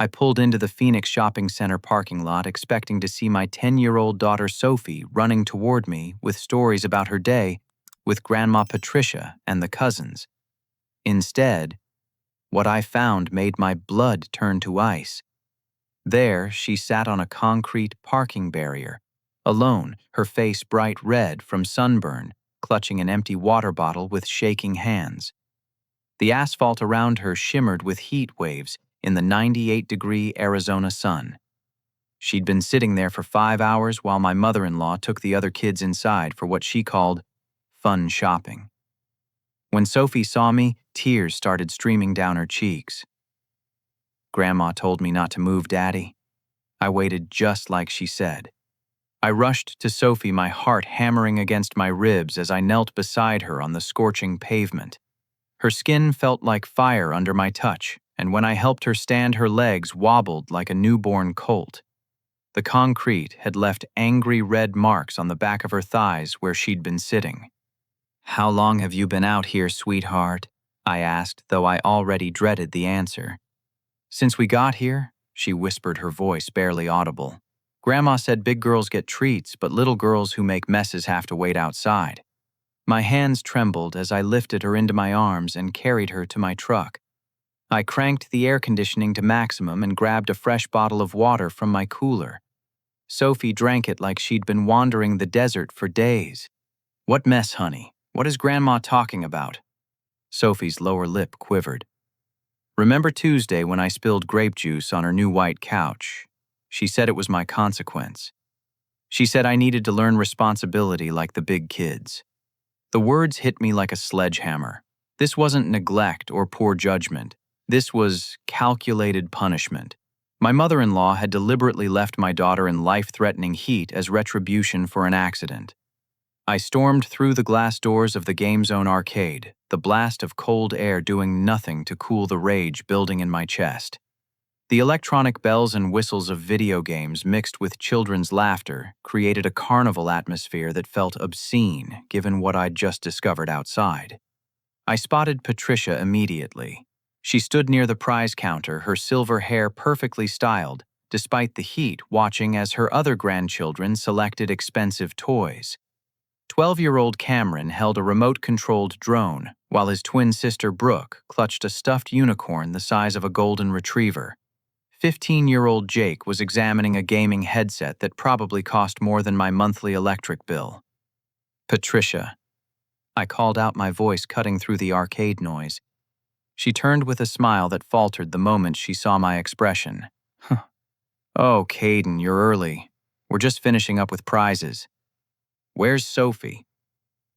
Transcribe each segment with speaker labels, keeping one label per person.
Speaker 1: I pulled into the Phoenix Shopping Center parking lot expecting to see my 10-year-old daughter Sophie running toward me with stories about her day with Grandma Patricia and the cousins. Instead, what I found made my blood turn to ice. There, she sat on a concrete parking barrier, alone, her face bright red from sunburn, clutching an empty water bottle with shaking hands. The asphalt around her shimmered with heat waves in the 98-degree Arizona sun. She'd been sitting there for 5 hours while my mother-in-law took the other kids inside for what she called fun shopping. When Sophie saw me, tears started streaming down her cheeks. "Grandma told me not to move, Daddy." I waited just like she said. I rushed to Sophie, my heart hammering against my ribs as I knelt beside her on the scorching pavement. Her skin felt like fire under my touch, and when I helped her stand, her legs wobbled like a newborn colt. The concrete had left angry red marks on the back of her thighs where she'd been sitting. "How long have you been out here, sweetheart?" I asked, though I already dreaded the answer. "Since we got here," she whispered, her voice barely audible. "Grandma said big girls get treats, but little girls who make messes have to wait outside." My hands trembled as I lifted her into my arms and carried her to my truck. I cranked the air conditioning to maximum and grabbed a fresh bottle of water from my cooler. Sophie drank it like she'd been wandering the desert for days. "What mess, honey? What is Grandma talking about?" Sophie's lower lip quivered. "Remember Tuesday when I spilled grape juice on her new white couch? She said it was my consequence. She said I needed to learn responsibility like the big kids." The words hit me like a sledgehammer. This wasn't neglect or poor judgment. This was calculated punishment. My mother-in-law had deliberately left my daughter in life-threatening heat as retribution for an accident. I stormed through the glass doors of the Game Zone arcade, the blast of cold air doing nothing to cool the rage building in my chest. The electronic bells and whistles of video games mixed with children's laughter created a carnival atmosphere that felt obscene given what I'd just discovered outside. I spotted Patricia immediately. She stood near the prize counter, her silver hair perfectly styled, despite the heat, watching as her other grandchildren selected expensive toys. 12-year-old Cameron held a remote-controlled drone, while his twin sister Brooke clutched a stuffed unicorn the size of a golden retriever. 15-year-old Jake was examining a gaming headset that probably cost more than my monthly electric bill. "Patricia." I called out, my voice cutting through the arcade noise. She turned with a smile that faltered the moment she saw my expression. "Oh, Caden, you're early. We're just finishing up with prizes." "Where's Sophie?"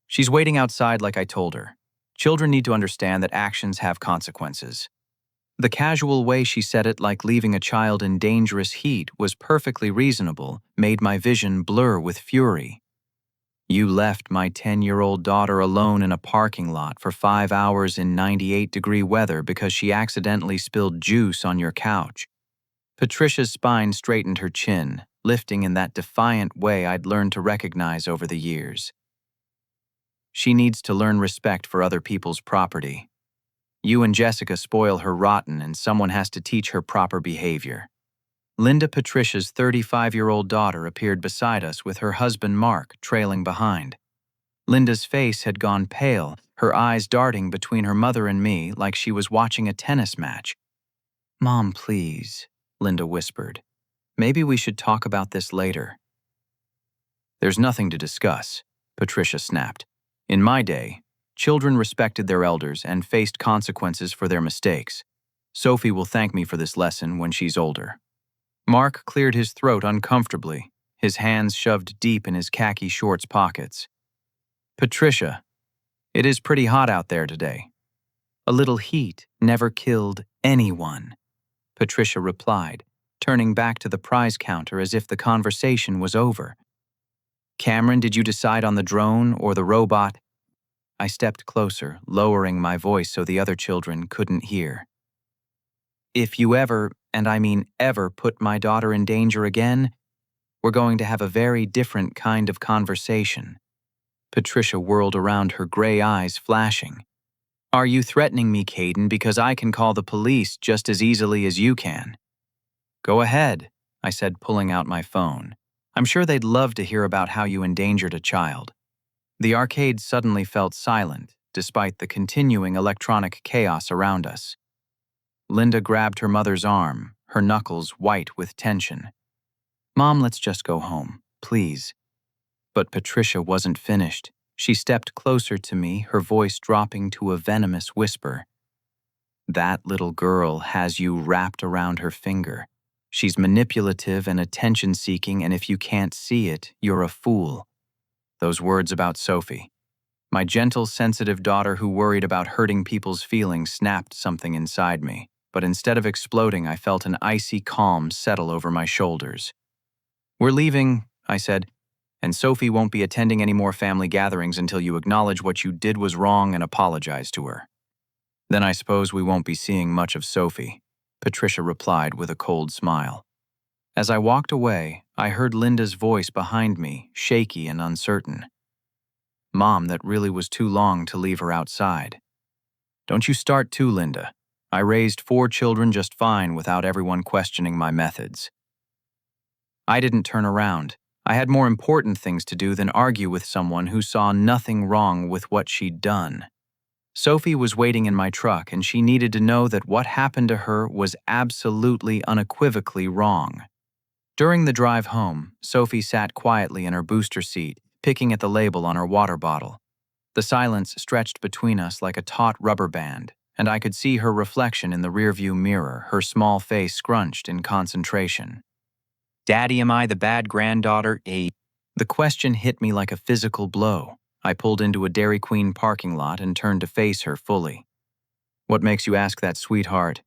Speaker 1: "She's waiting outside like I told her. Children need to understand that actions have consequences." The casual way she said it, like leaving a child in dangerous heat, was perfectly reasonable, made my vision blur with fury. "You left my 10-year-old daughter alone in a parking lot for 5 hours in 98-degree weather because she accidentally spilled juice on your couch." Patricia's spine straightened, her chin lifting in that defiant way I'd learned to recognize over the years. "She needs to learn respect for other people's property. You and Jessica spoil her rotten, and someone has to teach her proper behavior." Linda, Patricia's 35-year-old daughter, appeared beside us with her husband Mark trailing behind. Linda's face had gone pale, her eyes darting between her mother and me like she was watching a tennis match. "Mom, please," Linda whispered. "Maybe we should talk about this later." "There's nothing to discuss," Patricia snapped. "In my day, children respected their elders and faced consequences for their mistakes. Sophie will thank me for this lesson when she's older." Mark cleared his throat uncomfortably, his hands shoved deep in his khaki shorts pockets. "Patricia, it is pretty hot out there today." "A little heat never killed anyone," Patricia replied, turning back to the prize counter as if the conversation was over. "Cameron, did you decide on the drone or the robot?" I stepped closer, lowering my voice so the other children couldn't hear. "If you ever, and I mean ever, put my daughter in danger again, we're going to have a very different kind of conversation." Patricia whirled around, her gray eyes flashing. "Are you threatening me, Caden, because I can call the police just as easily as you can?" Go ahead, I said, pulling out my phone. I'm sure they'd love to hear about how you endangered a child. The arcade suddenly felt silent, despite the continuing electronic chaos around us. Linda grabbed her mother's arm, her knuckles white with tension. Mom, let's just go home, please. But Patricia wasn't finished. She stepped closer to me, her voice dropping to a venomous whisper. That little girl has you wrapped around her finger. She's manipulative and attention-seeking, and if you can't see it, you're a fool. Those words about Sophie. My gentle, sensitive daughter who worried about hurting people's feelings snapped something inside me, but instead of exploding, I felt an icy calm settle over my shoulders. We're leaving, I said, and Sophie won't be attending any more family gatherings until you acknowledge what you did was wrong and apologize to her. Then I suppose we won't be seeing much of Sophie, Patricia replied with a cold smile. As I walked away, I heard Linda's voice behind me, shaky and uncertain. Mom, that really was too long to leave her outside. Don't you start too, Linda. I raised 4 children just fine without everyone questioning my methods. I didn't turn around. I had more important things to do than argue with someone who saw nothing wrong with what she'd done. Sophie was waiting in my truck, and she needed to know that what happened to her was absolutely, unequivocally wrong. During the drive home, Sophie sat quietly in her booster seat, picking at the label on her water bottle. The silence stretched between us like a taut rubber band, and I could see her reflection in the rearview mirror, her small face scrunched in concentration. Daddy, am I the bad granddaughter? The question hit me like a physical blow. I pulled into a Dairy Queen parking lot and turned to face her fully. What makes you ask that, sweetheart?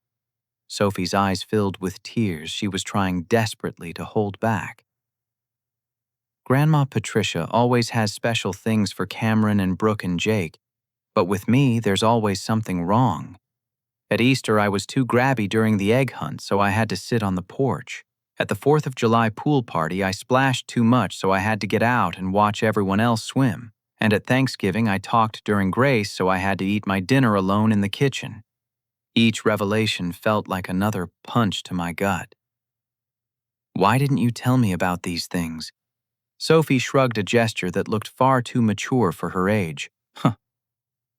Speaker 1: Sophie's eyes filled with tears she was trying desperately to hold back. Grandma Patricia always has special things for Cameron and Brooke and Jake, but with me, there's always something wrong. At Easter, I was too grabby during the egg hunt, so I had to sit on the porch. At the 4th of July pool party, I splashed too much, so I had to get out and watch everyone else swim. And at Thanksgiving, I talked during grace, so I had to eat my dinner alone in the kitchen. Each revelation felt like another punch to my gut. Why didn't you tell me about these things? Sophie shrugged a gesture that looked far too mature for her age.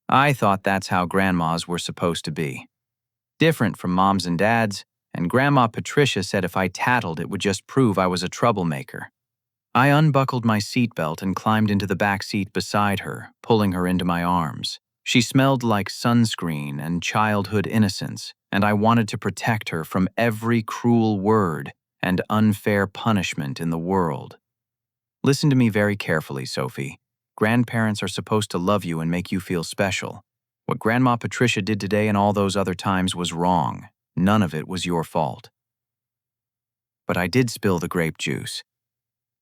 Speaker 1: I thought that's how grandmas were supposed to be. Different from moms and dads, and Grandma Patricia said if I tattled it would just prove I was a troublemaker. I unbuckled my seatbelt and climbed into the back seat beside her, pulling her into my arms. She smelled like sunscreen and childhood innocence, and I wanted to protect her from every cruel word and unfair punishment in the world. Listen to me very carefully, Sophie. Grandparents are supposed to love you and make you feel special. What Grandma Patricia did today and all those other times was wrong. None of it was your fault. But I did spill the grape juice.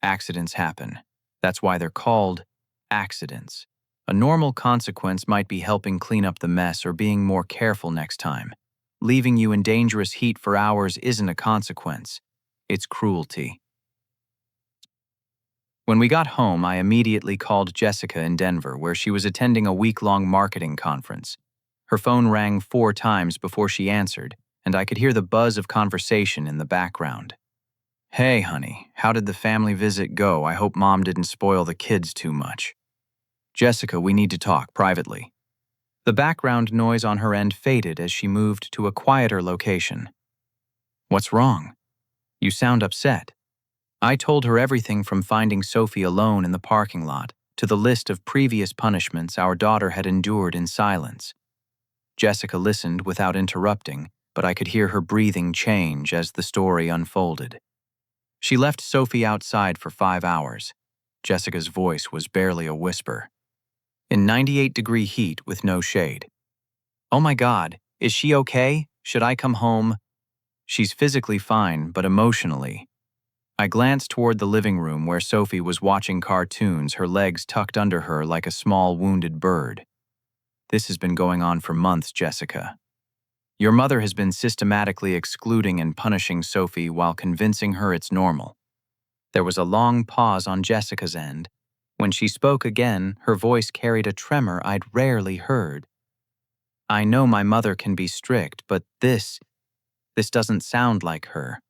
Speaker 1: Accidents happen. That's why they're called accidents. A normal consequence might be helping clean up the mess or being more careful next time. Leaving you in dangerous heat for hours isn't a consequence. It's cruelty. When we got home, I immediately called Jessica in Denver, where she was attending a week-long marketing conference. Her phone rang 4 times before she answered, and I could hear the buzz of conversation in the background. Hey, honey, how did the family visit go? I hope Mom didn't spoil the kids too much. Jessica, we need to talk privately. The background noise on her end faded as she moved to a quieter location. What's wrong? You sound upset. I told her everything from finding Sophie alone in the parking lot to the list of previous punishments our daughter had endured in silence. Jessica listened without interrupting, but I could hear her breathing change as the story unfolded. She left Sophie outside for 5 hours. Jessica's voice was barely a whisper. In 98-degree heat with no shade. Oh my God, is she okay? Should I come home? She's physically fine, but emotionally. I glanced toward the living room where Sophie was watching cartoons, her legs tucked under her like a small wounded bird. This has been going on for months, Jessica. Your mother has been systematically excluding and punishing Sophie while convincing her it's normal. There was a long pause on Jessica's end. When she spoke again, her voice carried a tremor I'd rarely heard. I know my mother can be strict, but this doesn't sound like her.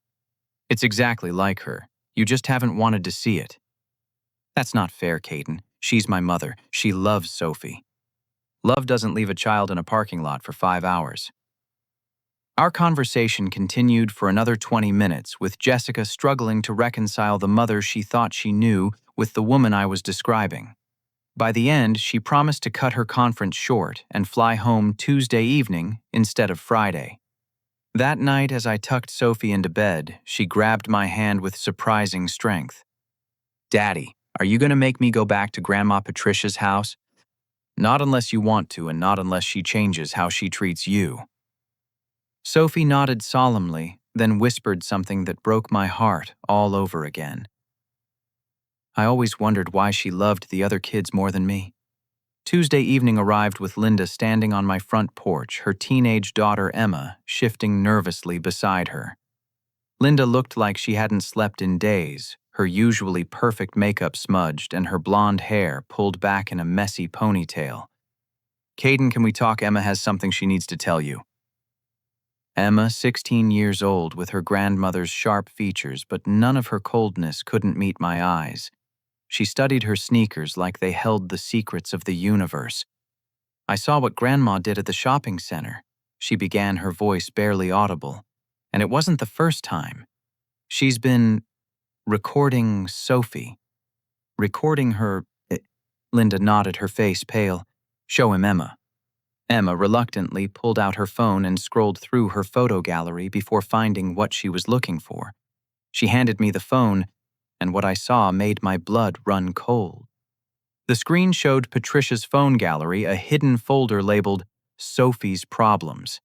Speaker 1: It's exactly like her. You just haven't wanted to see it. That's not fair, Caden. She's my mother. She loves Sophie. Love doesn't leave a child in a parking lot for 5 hours. Our conversation continued for another 20 minutes, with Jessica struggling to reconcile the mother she thought she knew with the woman I was describing. By the end, she promised to cut her conference short and fly home Tuesday evening instead of Friday. That night, as I tucked Sophie into bed, she grabbed my hand with surprising strength. "Daddy, are you going to make me go back to Grandma Patricia's house?" "Not unless you want to, and not unless she changes how she treats you." Sophie nodded solemnly, then whispered something that broke my heart all over again. I always wondered why she loved the other kids more than me. Tuesday evening arrived with Linda standing on my front porch, her teenage daughter Emma shifting nervously beside her. Linda looked like she hadn't slept in days, her usually perfect makeup smudged and her blonde hair pulled back in a messy ponytail. "Caden, can we talk? Emma has something she needs to tell you." Emma, 16 years old, with her grandmother's sharp features, but none of her coldness couldn't meet my eyes. She studied her sneakers like they held the secrets of the universe. "I saw what Grandma did at the shopping center," she began, her voice barely audible. "And it wasn't the first time. She's been recording Sophie. Recording her." Linda nodded, her face pale. "Show him, Emma." Emma reluctantly pulled out her phone and scrolled through her photo gallery before finding what she was looking for. She handed me the phone, and what I saw made my blood run cold. The screen showed Patricia's phone gallery, a hidden folder labeled Sophie's Problems.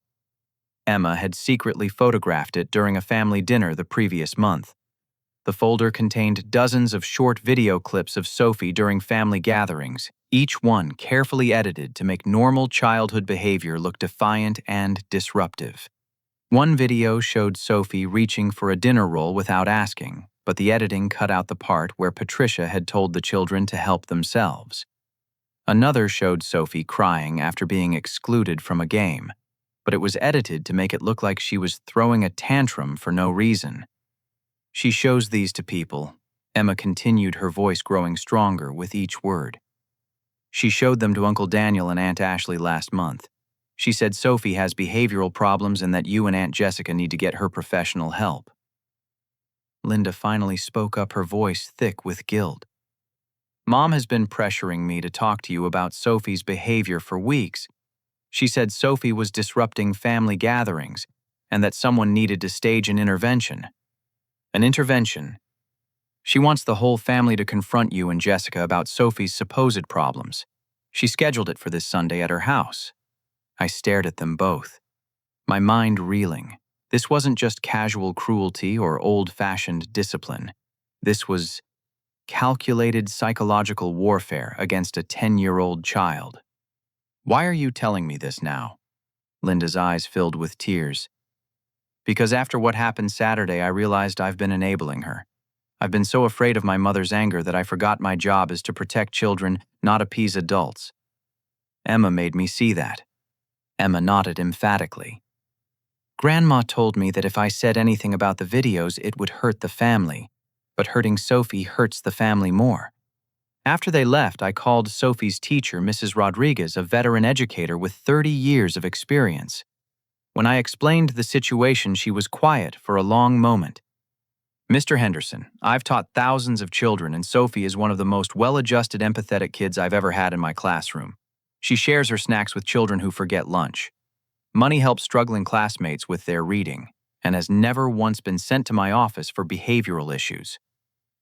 Speaker 1: Emma had secretly photographed it during a family dinner the previous month. The folder contained dozens of short video clips of Sophie during family gatherings, each one carefully edited to make normal childhood behavior look defiant and disruptive. One video showed Sophie reaching for a dinner roll without asking, but the editing cut out the part where Patricia had told the children to help themselves. Another showed Sophie crying after being excluded from a game, but it was edited to make it look like she was throwing a tantrum for no reason. "She shows these to people," Emma continued, her voice growing stronger with each word. "She showed them to Uncle Daniel and Aunt Ashley last month. She said Sophie has behavioral problems and that you and Aunt Jessica need to get her professional help." Linda finally spoke up, her voice thick with guilt. "Mom has been pressuring me to talk to you about Sophie's behavior for weeks. She said Sophie was disrupting family gatherings and that someone needed to stage an intervention." "An intervention?" "She wants the whole family to confront you and Jessica about Sophie's supposed problems. She scheduled it for this Sunday at her house." I stared at them both, my mind reeling. This wasn't just casual cruelty or old-fashioned discipline. This was calculated psychological warfare against a 10-year-old child. "Why are you telling me this now?" Linda's eyes filled with tears. "Because after what happened Saturday, I realized I've been enabling her. I've been so afraid of my mother's anger that I forgot my job is to protect children, not appease adults. Emma made me see that." Emma nodded emphatically. "Grandma told me that if I said anything about the videos, it would hurt the family, but hurting Sophie hurts the family more. After they left, I called Sophie's teacher, Mrs. Rodriguez, a veteran educator with 30 years of experience. When I explained the situation, she was quiet for a long moment. "Mr. Henderson, I've taught thousands of children, and Sophie is one of the most well-adjusted, empathetic kids I've ever had in my classroom. She shares her snacks with children who forget lunch. Money helps struggling classmates with their reading, and has never once been sent to my office for behavioral issues.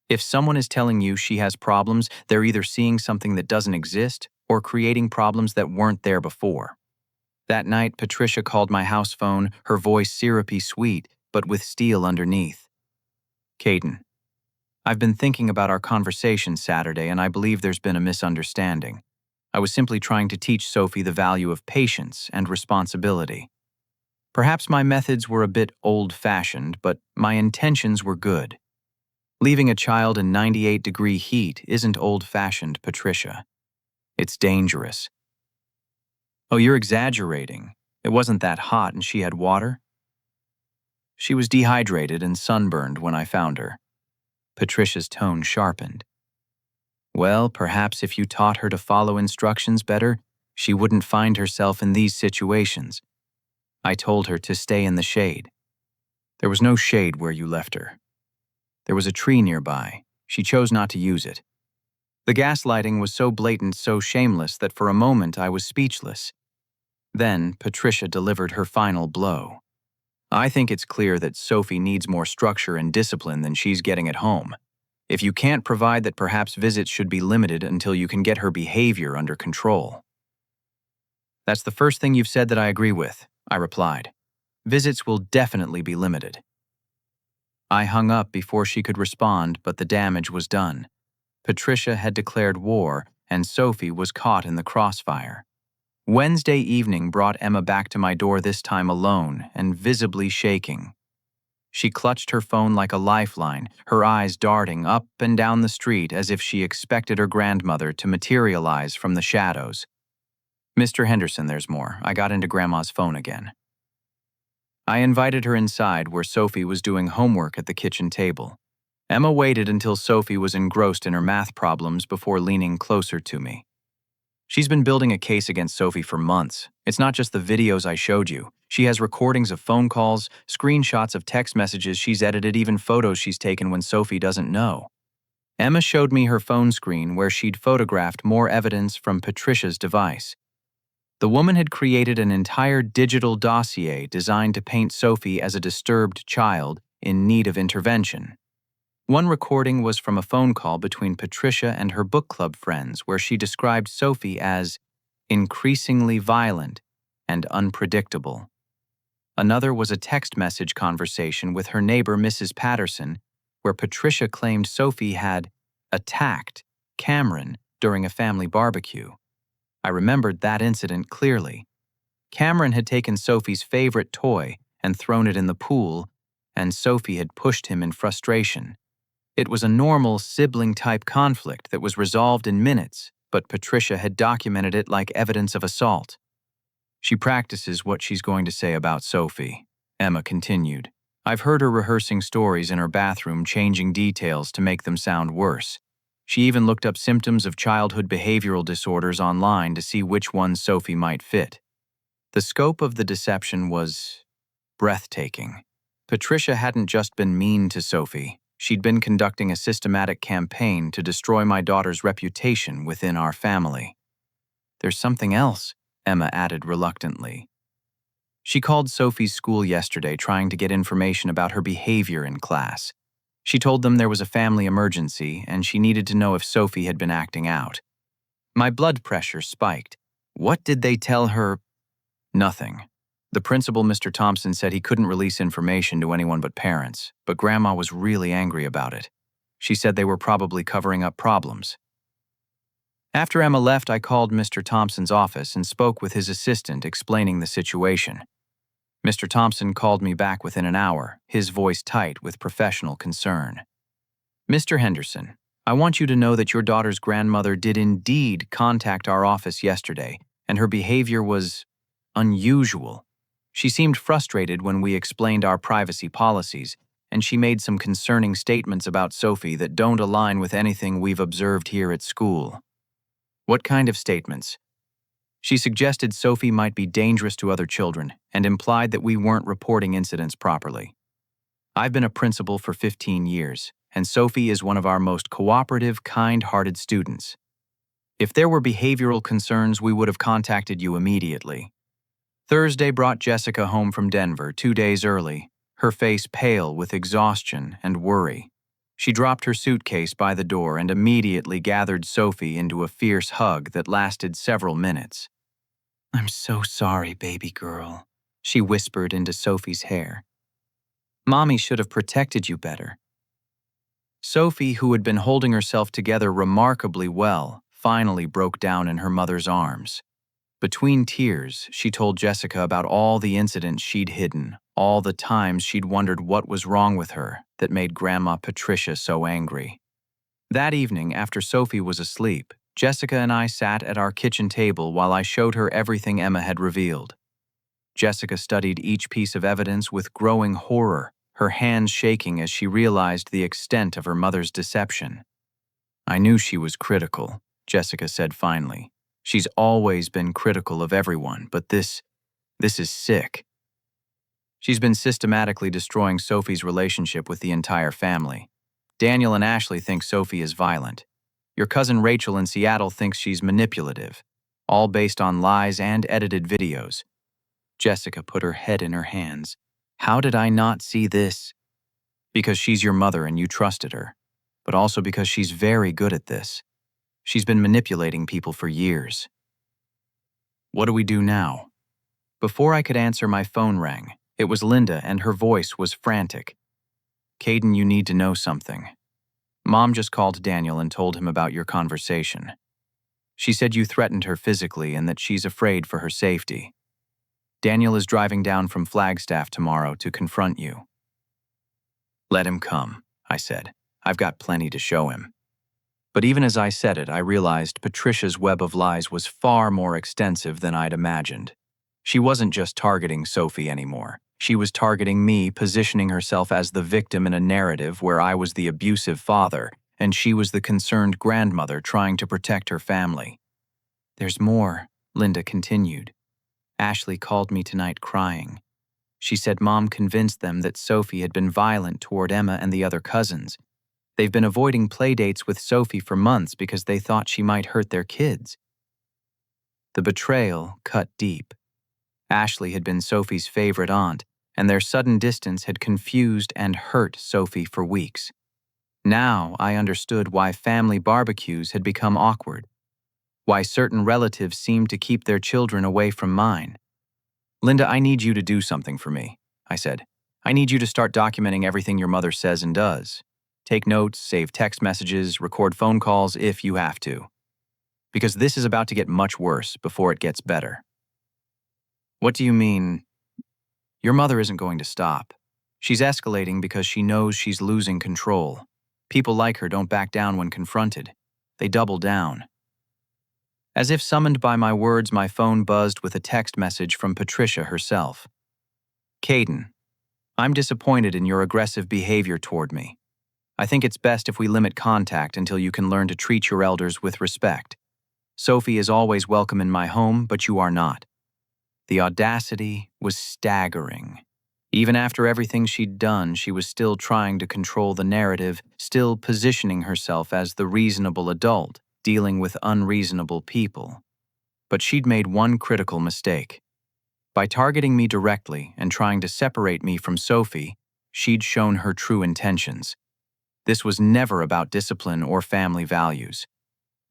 Speaker 1: If someone is telling you she has problems, they're either seeing something that doesn't exist or creating problems that weren't there before." That night, Patricia called my house phone, her voice syrupy sweet, but with steel underneath. "Caden, I've been thinking about our conversation Saturday, and I believe there's been a misunderstanding. I was simply trying to teach Sophie the value of patience and responsibility. Perhaps my methods were a bit old-fashioned, but my intentions were good. Leaving a child in 98-degree heat isn't old-fashioned, Patricia. It's dangerous." "Oh, you're exaggerating. It wasn't that hot and she had water." She was dehydrated and sunburned when I found her. Patricia's tone sharpened. Well, perhaps if you taught her to follow instructions better, she wouldn't find herself in these situations. I told her to stay in the shade. There was no shade where you left her. There was a tree nearby. She chose not to use it. The gaslighting was so blatant, so shameless, that for a moment I was speechless. Then Patricia delivered her final blow. I think it's clear that Sophie needs more structure and discipline than she's getting at home. If you can't provide that, perhaps visits should be limited until you can get her behavior under control. That's the first thing you've said that I agree with, I replied. Visits will definitely be limited. I hung up before she could respond, but the damage was done. Patricia had declared war, and Sophie was caught in the crossfire. Wednesday evening brought Emma back to my door, this time alone and visibly shaking. She clutched her phone like a lifeline, her eyes darting up and down the street as if she expected her grandmother to materialize from the shadows. Mr. Henderson, there's more. I got into Grandma's phone again. I invited her inside where Sophie was doing homework at the kitchen table. Emma waited until Sophie was engrossed in her math problems before leaning closer to me. She's been building a case against Sophie for months. It's not just the videos I showed you. She has recordings of phone calls, screenshots of text messages she's edited, even photos she's taken when Sophie doesn't know. Emma showed me her phone screen where she'd photographed more evidence from Patricia's device. The woman had created an entire digital dossier designed to paint Sophie as a disturbed child in need of intervention. One recording was from a phone call between Patricia and her book club friends where she described Sophie as increasingly violent and unpredictable. Another was a text message conversation with her neighbor, Mrs. Patterson, where Patricia claimed Sophie had attacked Cameron during a family barbecue. I remembered that incident clearly. Cameron had taken Sophie's favorite toy and thrown it in the pool, and Sophie had pushed him in frustration. It was a normal sibling-type conflict that was resolved in minutes, but Patricia had documented it like evidence of assault. She practices what she's going to say about Sophie, Emma continued. I've heard her rehearsing stories in her bathroom, changing details to make them sound worse. She even looked up symptoms of childhood behavioral disorders online to see which ones Sophie might fit. The scope of the deception was breathtaking. Patricia hadn't just been mean to Sophie. She'd been conducting a systematic campaign to destroy my daughter's reputation within our family. There's something else, Emma added reluctantly. She called Sophie's school yesterday trying to get information about her behavior in class. She told them there was a family emergency and she needed to know if Sophie had been acting out. My blood pressure spiked. What did they tell her? Nothing. The principal, Mr. Thompson, said he couldn't release information to anyone but parents, but Grandma was really angry about it. She said they were probably covering up problems. After Emma left, I called Mr. Thompson's office and spoke with his assistant, explaining the situation. Mr. Thompson called me back within an hour, his voice tight with professional concern. Mr. Henderson, I want you to know that your daughter's grandmother did indeed contact our office yesterday, and her behavior was unusual. She seemed frustrated when we explained our privacy policies, and she made some concerning statements about Sophie that don't align with anything we've observed here at school. What kind of statements? She suggested Sophie might be dangerous to other children and implied that we weren't reporting incidents properly. I've been a principal for 15 years, and Sophie is one of our most cooperative, kind-hearted students. If there were behavioral concerns, we would have contacted you immediately. Thursday brought Jessica home from Denver 2 days early, her face pale with exhaustion and worry. She dropped her suitcase by the door and immediately gathered Sophie into a fierce hug that lasted several minutes. "I'm so sorry, baby girl," she whispered into Sophie's hair. "Mommy should have protected you better." Sophie, who had been holding herself together remarkably well, finally broke down in her mother's arms. Between tears, she told Jessica about all the incidents she'd hidden, all the times she'd wondered what was wrong with her that made Grandma Patricia so angry. That evening, after Sophie was asleep, Jessica and I sat at our kitchen table while I showed her everything Emma had revealed. Jessica studied each piece of evidence with growing horror, her hands shaking as she realized the extent of her mother's deception. "I knew she was critical," Jessica said finally. "She's always been critical of everyone, but this is sick. She's been systematically destroying Sophie's relationship with the entire family. Daniel and Ashley think Sophie is violent. Your cousin Rachel in Seattle thinks she's manipulative, all based on lies and edited videos." Jessica put her head in her hands. "How did I not see this?" "Because she's your mother and you trusted her, but also because she's very good at this. She's been manipulating people for years." "What do we do now?" Before I could answer, my phone rang. It was Linda, and her voice was frantic. "Caden, you need to know something. Mom just called Daniel and told him about your conversation. She said you threatened her physically and that she's afraid for her safety. Daniel is driving down from Flagstaff tomorrow to confront you." "Let him come," I said. "I've got plenty to show him." But even as I said it, I realized Patricia's web of lies was far more extensive than I'd imagined. She wasn't just targeting Sophie anymore. She was targeting me, positioning herself as the victim in a narrative where I was the abusive father and she was the concerned grandmother trying to protect her family. "There's more," Linda continued. "Ashley called me tonight crying. She said Mom convinced them that Sophie had been violent toward Emma and the other cousins. They've been avoiding playdates with Sophie for months because they thought she might hurt their kids." The betrayal cut deep. Ashley had been Sophie's favorite aunt, and their sudden distance had confused and hurt Sophie for weeks. Now I understood why family barbecues had become awkward, why certain relatives seemed to keep their children away from mine. "Linda, I need you to do something for me," I said. "I need you to start documenting everything your mother says and does. Take notes, save text messages, record phone calls if you have to. Because this is about to get much worse before it gets better." "What do you mean?" "Your mother isn't going to stop. She's escalating because she knows she's losing control. People like her don't back down when confronted. They double down." As if summoned by my words, my phone buzzed with a text message from Patricia herself. "Caden, I'm disappointed in your aggressive behavior toward me. I think it's best if we limit contact until you can learn to treat your elders with respect. Sophie is always welcome in my home, but you are not." The audacity was staggering. Even after everything she'd done, she was still trying to control the narrative, still positioning herself as the reasonable adult, dealing with unreasonable people. But she'd made one critical mistake. By targeting me directly and trying to separate me from Sophie, she'd shown her true intentions. This was never about discipline or family values.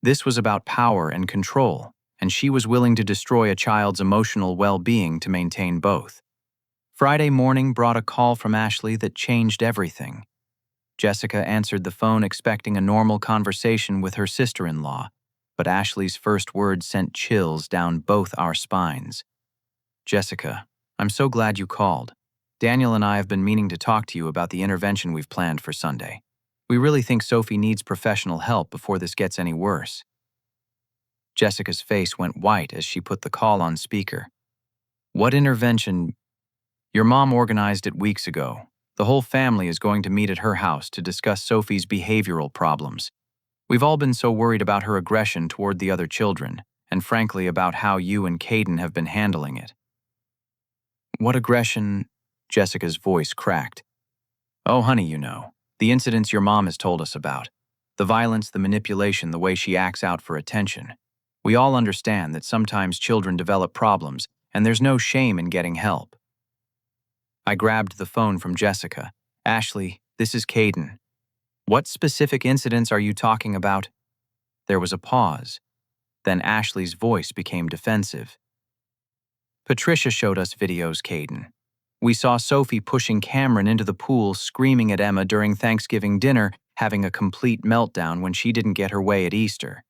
Speaker 1: This was about power and control, and she was willing to destroy a child's emotional well-being to maintain both. Friday morning brought a call from Ashley that changed everything. Jessica answered the phone expecting a normal conversation with her sister-in-law, but Ashley's first words sent chills down both our spines. "Jessica, I'm so glad you called. Daniel and I have been meaning to talk to you about the intervention we've planned for Sunday. We really think Sophie needs professional help before this gets any worse." Jessica's face went white as she put the call on speaker. "What intervention?" "Your mom organized it weeks ago. The whole family is going to meet at her house to discuss Sophie's behavioral problems. We've all been so worried about her aggression toward the other children, and frankly about how you and Caden have been handling it." "What aggression?" Jessica's voice cracked. "Oh, honey, you know. The incidents your mom has told us about. The violence, the manipulation, the way she acts out for attention. We all understand that sometimes children develop problems, and there's no shame in getting help." I grabbed the phone from Jessica. "Ashley, this is Caden. What specific incidents are you talking about?" There was a pause. Then Ashley's voice became defensive. "Patricia showed us videos, Caden. We saw Sophie pushing Cameron into the pool, screaming at Emma during Thanksgiving dinner, having a complete meltdown when she didn't get her way at Easter.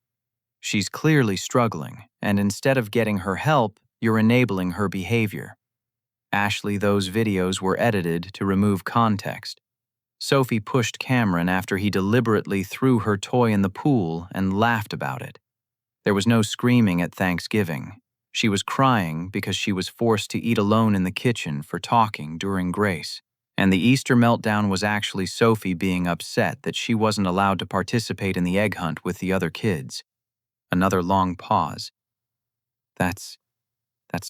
Speaker 1: She's clearly struggling, and instead of getting her help, you're enabling her behavior. Ashley, those videos were edited to remove context. Sophie pushed Cameron after he deliberately threw her toy in the pool and laughed about it. There was no screaming at Thanksgiving. She was crying because she was forced to eat alone in the kitchen for talking during grace. And the Easter meltdown was actually Sophie being upset that she wasn't allowed to participate in the egg hunt with the other kids. Another long pause. That's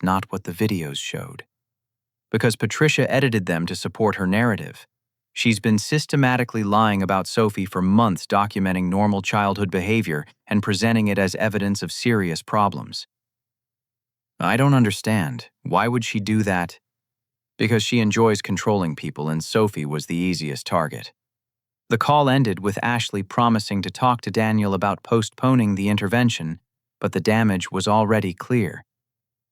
Speaker 1: not what the videos showed. Because Patricia edited them to support her narrative. She's been systematically lying about Sophie for months, documenting normal childhood behavior and presenting it as evidence of serious problems. I don't understand. Why would she do that? Because she enjoys controlling people and Sophie was the easiest target. The call ended with Ashley promising to talk to Daniel about postponing the intervention, but the damage was already clear.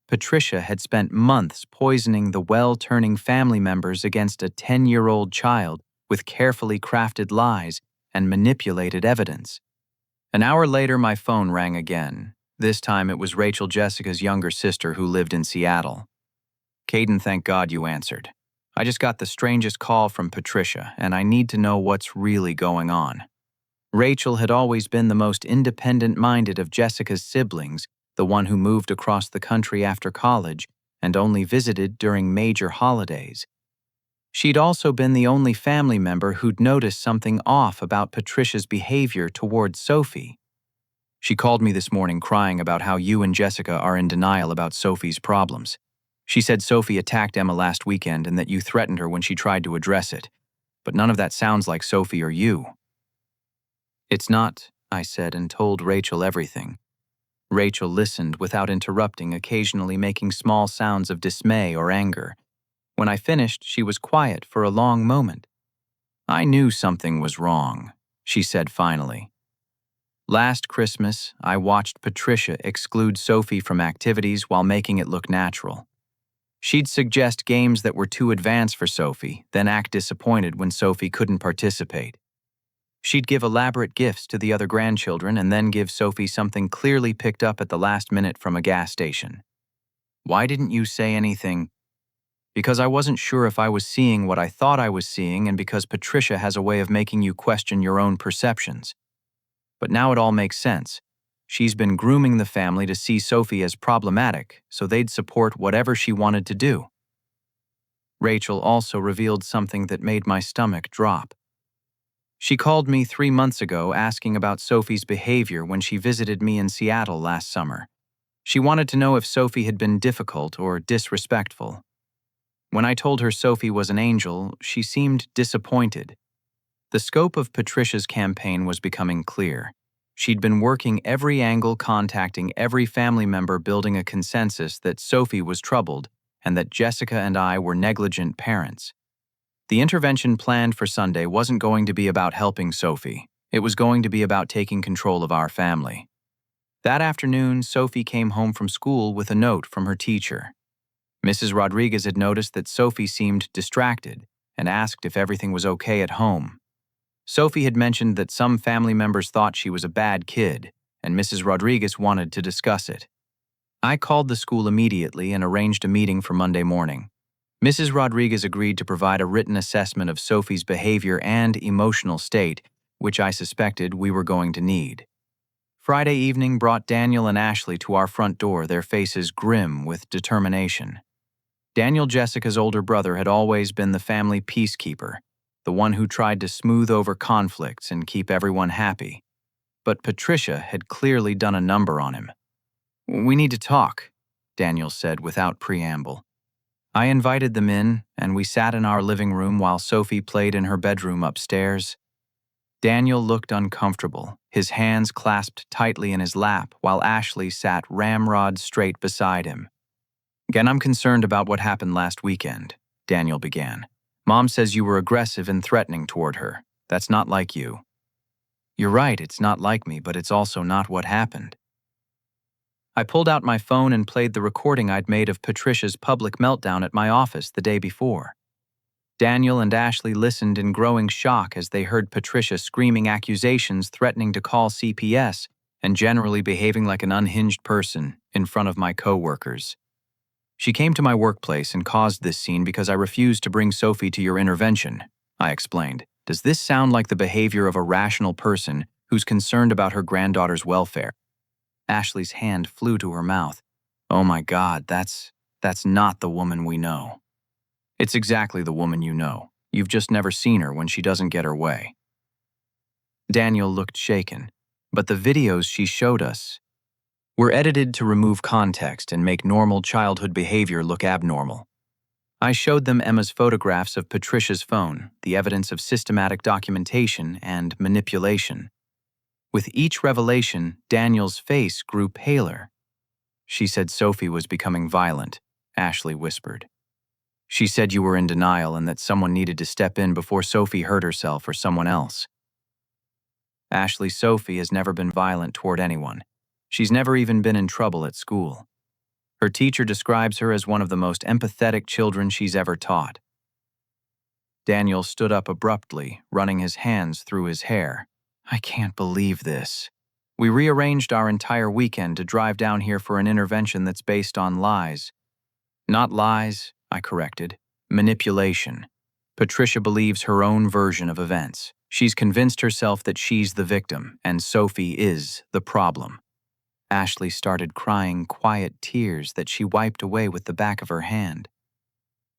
Speaker 1: Patricia had spent months poisoning the well-turning family members against a 10-year-old child with carefully crafted lies and manipulated evidence. An hour later, my phone rang again. This time it was Rachel, Jessica's younger sister, who lived in Seattle. "Caden, thank God you answered. I just got the strangest call from Patricia, and I need to know what's really going on." Rachel had always been the most independent-minded of Jessica's siblings, the one who moved across the country after college and only visited during major holidays. She'd also been the only family member who'd noticed something off about Patricia's behavior towards Sophie. "She called me this morning crying about how you and Jessica are in denial about Sophie's problems. She said Sophie attacked Emma last weekend and that you threatened her when she tried to address it. But none of that sounds like Sophie or you." "It's not," I said, and told Rachel everything. Rachel listened without interrupting, occasionally making small sounds of dismay or anger. When I finished, she was quiet for a long moment. "I knew something was wrong," she said finally. "Last Christmas, I watched Patricia exclude Sophie from activities while making it look natural. She'd suggest games that were too advanced for Sophie, then act disappointed when Sophie couldn't participate. She'd give elaborate gifts to the other grandchildren and then give Sophie something clearly picked up at the last minute from a gas station. Why didn't you say anything? Because I wasn't sure if I was seeing what I thought I was seeing and because Patricia has a way of making you question your own perceptions. But now it all makes sense. She's been grooming the family to see Sophie as problematic, so they'd support whatever she wanted to do." Rachel also revealed something that made my stomach drop. She called me 3 months ago asking about Sophie's behavior when she visited me in Seattle last summer. She wanted to know if Sophie had been difficult or disrespectful. When I told her Sophie was an angel, she seemed disappointed. The scope of Patricia's campaign was becoming clear. She'd been working every angle, contacting every family member, building a consensus that Sophie was troubled and that Jessica and I were negligent parents. The intervention planned for Sunday wasn't going to be about helping Sophie. It was going to be about taking control of our family. That afternoon, Sophie came home from school with a note from her teacher. Mrs. Rodriguez had noticed that Sophie seemed distracted and asked if everything was okay at home. Sophie had mentioned that some family members thought she was a bad kid, and Mrs. Rodriguez wanted to discuss it. I called the school immediately and arranged a meeting for Monday morning. Mrs. Rodriguez agreed to provide a written assessment of Sophie's behavior and emotional state, which I suspected we were going to need. Friday evening brought Daniel and Ashley to our front door, their faces grim with determination. Daniel, Jessica's older brother, had always been the family peacekeeper, the one who tried to smooth over conflicts and keep everyone happy. But Patricia had clearly done a number on him. "We need to talk," Daniel said without preamble. I invited them in, and we sat in our living room while Sophie played in her bedroom upstairs. Daniel looked uncomfortable, his hands clasped tightly in his lap, while Ashley sat ramrod straight beside him. "Again, I'm concerned about what happened last weekend," Daniel began. "Mom says you were aggressive and threatening toward her. That's not like you." "You're right, it's not like me, but it's also not what happened." I pulled out my phone and played the recording I'd made of Patricia's public meltdown at my office the day before. Daniel and Ashley listened in growing shock as they heard Patricia screaming accusations, threatening to call CPS, and generally behaving like an unhinged person in front of my coworkers. "She came to my workplace and caused this scene because I refused to bring Sophie to your intervention," I explained. "Does this sound like the behavior of a rational person who's concerned about her granddaughter's welfare?" Ashley's hand flew to her mouth. Oh my God, that's not the woman we know. It's exactly the woman you know. You've just never seen her when she doesn't get her way. Daniel looked shaken, but the videos she showed us were edited to remove context and make normal childhood behavior look abnormal. I showed them Emma's photographs of Patricia's phone, the evidence of systematic documentation and manipulation. With each revelation, Daniel's face grew paler. She said Sophie was becoming violent, Ashley whispered. She said you were in denial and that someone needed to step in before Sophie hurt herself or someone else. Ashley Sophie has never been violent toward anyone. She's never even been in trouble at school. Her teacher describes her as one of the most empathetic children she's ever taught. Daniel stood up abruptly, running his hands through his hair. I can't believe this. We rearranged our entire weekend to drive down here for an intervention that's based on lies. Not lies, I corrected. Manipulation. Patricia believes her own version of events. She's convinced herself that she's the victim, and Sophie is the problem. Ashley started crying quiet tears that she wiped away with the back of her hand.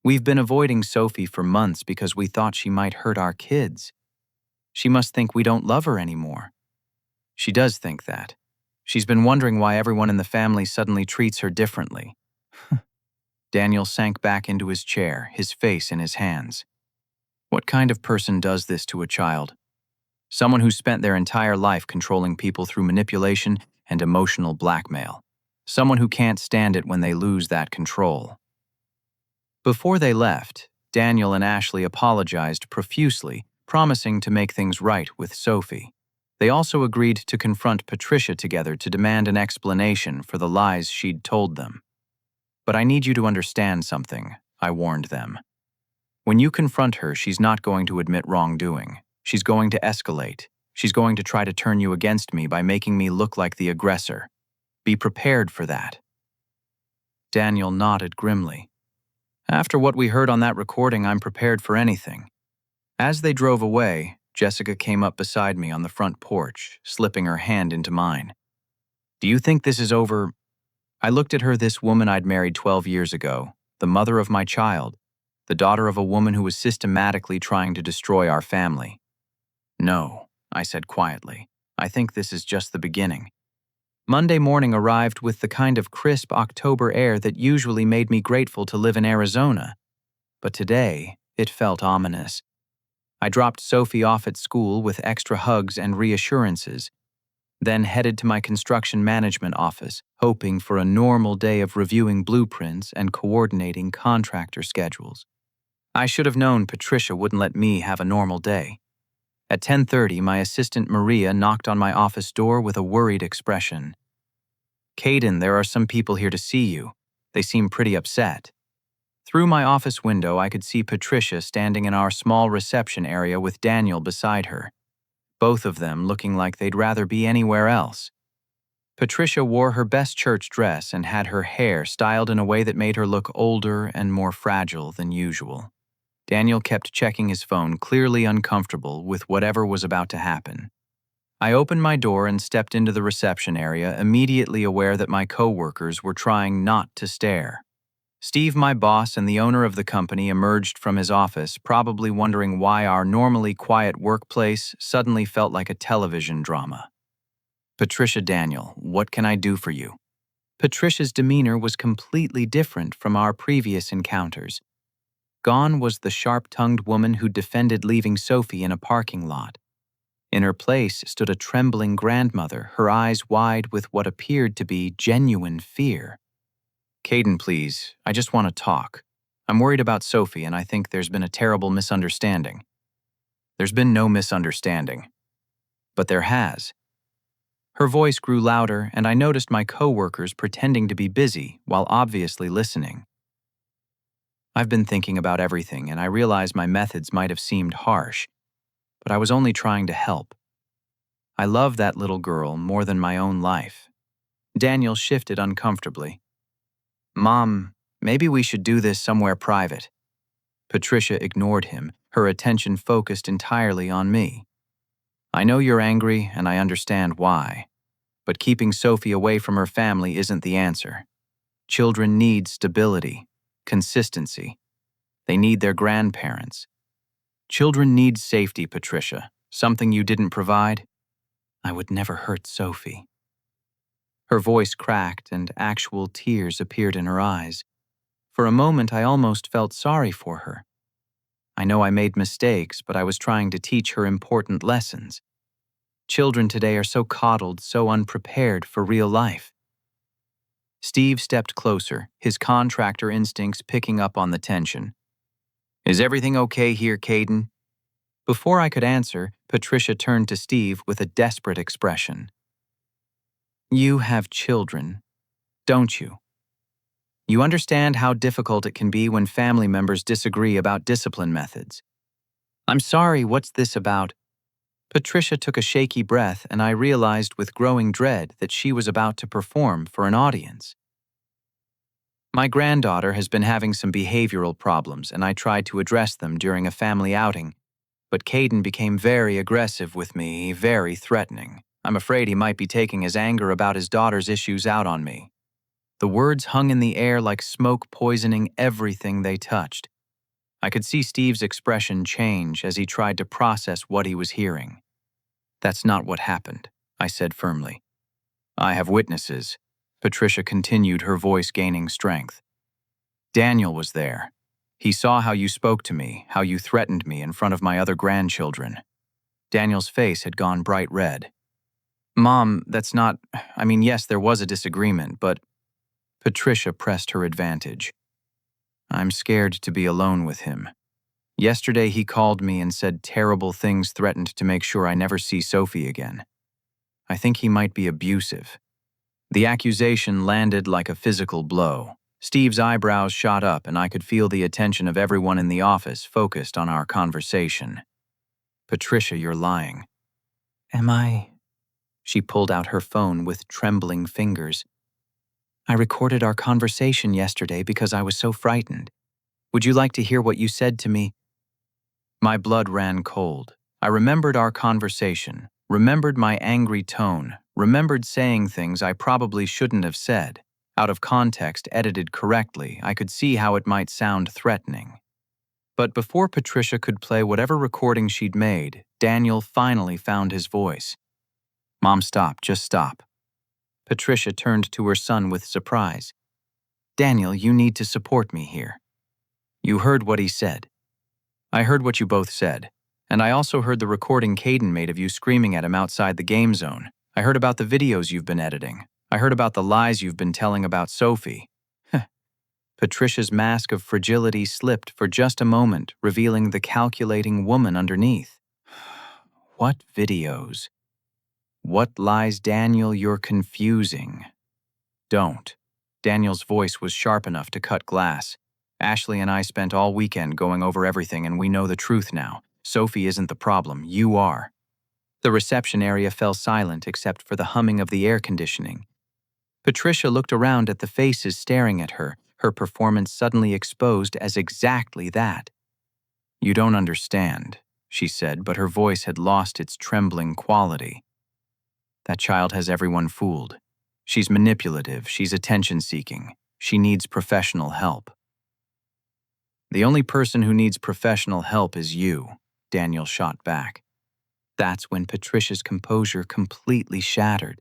Speaker 1: We've been avoiding Sophie for months because we thought she might hurt our kids. She must think we don't love her anymore. She does think that. She's been wondering why everyone in the family suddenly treats her differently. Daniel sank back into his chair, his face in his hands. What kind of person does this to a child? Someone who spent their entire life controlling people through manipulation and emotional blackmail. Someone who can't stand it when they lose that control. Before they left, Daniel and Ashley apologized profusely, promising to make things right with Sophie. They also agreed to confront Patricia together to demand an explanation for the lies she'd told them. But I need you to understand something, I warned them. When you confront her, she's not going to admit wrongdoing. She's going to escalate. She's going to try to turn you against me by making me look like the aggressor. Be prepared for that. Daniel nodded grimly. After what we heard on that recording, I'm prepared for anything. As they drove away, Jessica came up beside me on the front porch, slipping her hand into mine. Do you think this is over? I looked at her, this woman I'd married 12 years ago, the mother of my child, the daughter of a woman who was systematically trying to destroy our family. No, I said quietly. I think this is just the beginning. Monday morning arrived with the kind of crisp October air that usually made me grateful to live in Arizona. But today, it felt ominous. I dropped Sophie off at school with extra hugs and reassurances, then headed to my construction management office, hoping for a normal day of reviewing blueprints and coordinating contractor schedules. I should have known Patricia wouldn't let me have a normal day. At 10:30, my assistant Maria knocked on my office door with a worried expression. Caden, there are some people here to see you. They seem pretty upset. Through my office window, I could see Patricia standing in our small reception area with Daniel beside her, both of them looking like they'd rather be anywhere else. Patricia wore her best church dress and had her hair styled in a way that made her look older and more fragile than usual. Daniel kept checking his phone, clearly uncomfortable with whatever was about to happen. I opened my door and stepped into the reception area, immediately aware that my coworkers were trying not to stare. Steve, my boss and the owner of the company, emerged from his office, probably wondering why our normally quiet workplace suddenly felt like a television drama. Patricia, Daniel, what can I do for you? Patricia's demeanor was completely different from our previous encounters. Gone was the sharp-tongued woman who defended leaving Sophie in a parking lot. In her place stood a trembling grandmother, her eyes wide with what appeared to be genuine fear. Caden, please, I just want to talk. I'm worried about Sophie and I think there's been a terrible misunderstanding. There's been no misunderstanding. But there has. Her voice grew louder and I noticed my coworkers pretending to be busy while obviously listening. I've been thinking about everything and I realize my methods might have seemed harsh, but I was only trying to help. I love that little girl more than my own life. Daniel shifted uncomfortably. Mom, maybe we should do this somewhere private. Patricia ignored him, her attention focused entirely on me. I know you're angry and I understand why, but keeping Sophie away from her family isn't the answer. Children need stability, consistency. They need their grandparents. Children need safety, Patricia. Something you didn't provide? I would never hurt Sophie. Her voice cracked and actual tears appeared in her eyes. For a moment, I almost felt sorry for her. I know I made mistakes, but I was trying to teach her important lessons. Children today are so coddled, so unprepared for real life. Steve stepped closer, his contractor instincts picking up on the tension. Is everything okay here, Caden? Before I could answer, Patricia turned to Steve with a desperate expression. You have children, don't you? You understand how difficult it can be when family members disagree about discipline methods. I'm sorry, what's this about? Patricia took a shaky breath, and I realized with growing dread that she was about to perform for an audience. My granddaughter has been having some behavioral problems, and I tried to address them during a family outing, but Caden became very aggressive with me, very threatening. I'm afraid he might be taking his anger about his daughter's issues out on me. The words hung in the air like smoke poisoning everything they touched. I could see Steve's expression change as he tried to process what he was hearing. That's not what happened, I said firmly. I have witnesses. Patricia continued, her voice gaining strength. Daniel was there. He saw how you spoke to me, how you threatened me in front of my other grandchildren. Daniel's face had gone bright red. Mom, that's not… yes, there was a disagreement, but… Patricia pressed her advantage. I'm scared to be alone with him. Yesterday he called me and said terrible things, threatened to make sure I never see Sophie again. I think he might be abusive. The accusation landed like a physical blow. Steve's eyebrows shot up, and I could feel the attention of everyone in the office focused on our conversation. Patricia, you're lying. Am I? She pulled out her phone with trembling fingers. I recorded our conversation yesterday because I was so frightened. Would you like to hear what you said to me? My blood ran cold. I remembered our conversation, remembered my angry tone, remembered saying things I probably shouldn't have said. Out of context, edited correctly, I could see how it might sound threatening. But before Patricia could play whatever recording she'd made, Daniel finally found his voice. Mom, stop, just stop. Patricia turned to her son with surprise. Daniel, you need to support me here. You heard what he said. I heard what you both said. And I also heard the recording Caden made of you screaming at him outside the game zone. I heard about the videos you've been editing. I heard about the lies you've been telling about Sophie. Patricia's mask of fragility slipped for just a moment, revealing the calculating woman underneath. What videos? What lies, Daniel? You're confusing. Don't. Daniel's voice was sharp enough to cut glass. Ashley and I spent all weekend going over everything, and we know the truth now. Sophie isn't the problem, you are. The reception area fell silent except for the humming of the air conditioning. Patricia looked around at the faces staring at her, her performance suddenly exposed as exactly that. You don't understand, she said, but her voice had lost its trembling quality. That child has everyone fooled. She's manipulative, she's attention-seeking. She needs professional help. The only person who needs professional help is you, Daniel shot back. That's when Patricia's composure completely shattered.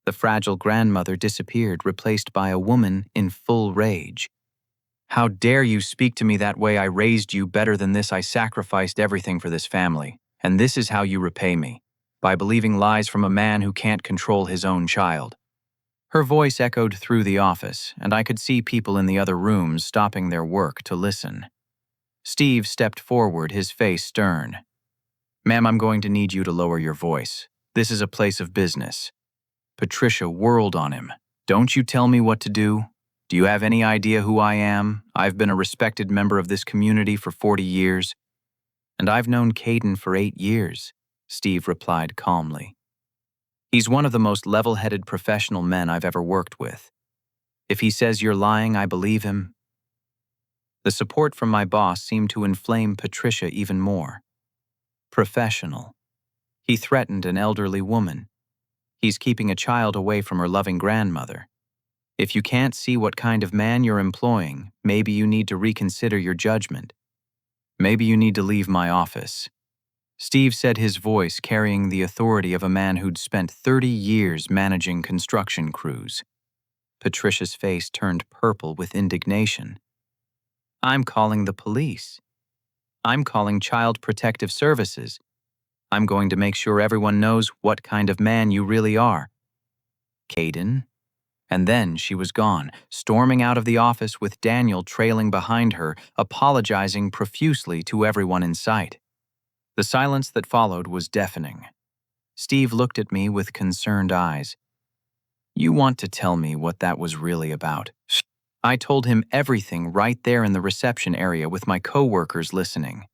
Speaker 1: The fragile grandmother disappeared, replaced by a woman in full rage. How dare you speak to me that way? I raised you better than this. I sacrificed everything for this family. And this is how you repay me, by believing lies from a man who can't control his own child. Her voice echoed through the office, and I could see people in the other rooms stopping their work to listen. Steve stepped forward, his face stern. Ma'am, I'm going to need you to lower your voice. This is a place of business. Patricia whirled on him. Don't you tell me what to do? Do you have any idea who I am? I've been a respected member of this community for 40 years. And I've known Caden for 8 years, Steve replied calmly. He's one of the most level-headed professional men I've ever worked with. If he says you're lying, I believe him. The support from my boss seemed to inflame Patricia even more. Professional. He threatened an elderly woman. He's keeping a child away from her loving grandmother. If you can't see what kind of man you're employing, maybe you need to reconsider your judgment. Maybe you need to leave my office." Steve said, his voice carrying the authority of a man who'd spent 30 years managing construction crews. Patricia's face turned purple with indignation. "I'm calling the police. I'm calling Child Protective Services. I'm going to make sure everyone knows what kind of man you really are." "Caden?" And then she was gone, storming out of the office with Daniel trailing behind her, apologizing profusely to everyone in sight. The silence that followed was deafening. Steve looked at me with concerned eyes. "You want to tell me what that was really about?" I told him everything right there in the reception area with my coworkers listening.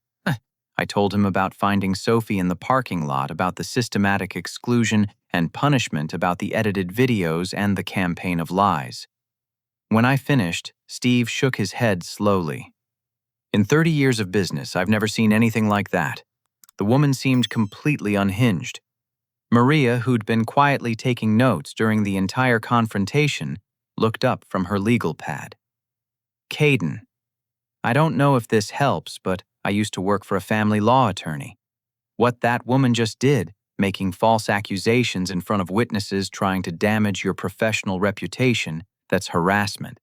Speaker 1: I told him about finding Sophie in the parking lot, about the systematic exclusion and punishment, about the edited videos and the campaign of lies. When I finished, Steve shook his head slowly. "In 30 years of business, I've never seen anything like that." The woman seemed completely unhinged. Maria, who'd been quietly taking notes during the entire confrontation, looked up from her legal pad. "Caden, I don't know if this helps, but I used to work for a family law attorney. What that woman just did, making false accusations in front of witnesses trying to damage your professional reputation, that's harassment.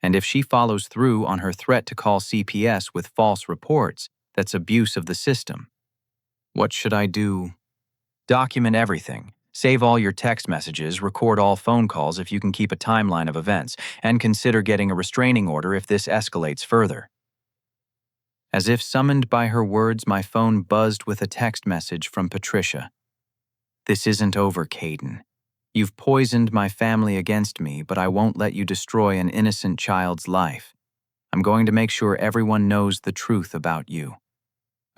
Speaker 1: And if she follows through on her threat to call CPS with false reports, that's abuse of the system. What should I do?" "Document everything. Save all your text messages, record all phone calls if you can keep a timeline of events, and consider getting a restraining order if this escalates further." As if summoned by her words, my phone buzzed with a text message from Patricia. "This isn't over, Caden. You've poisoned my family against me, but I won't let you destroy an innocent child's life. I'm going to make sure everyone knows the truth about you."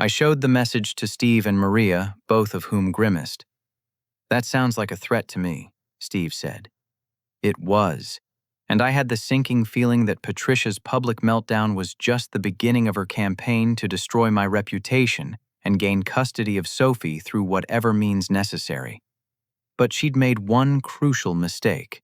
Speaker 1: I showed the message to Steve and Maria, both of whom grimaced. "That sounds like a threat to me," Steve said. It was, and I had the sinking feeling that Patricia's public meltdown was just the beginning of her campaign to destroy my reputation and gain custody of Sophie through whatever means necessary. But she'd made one crucial mistake.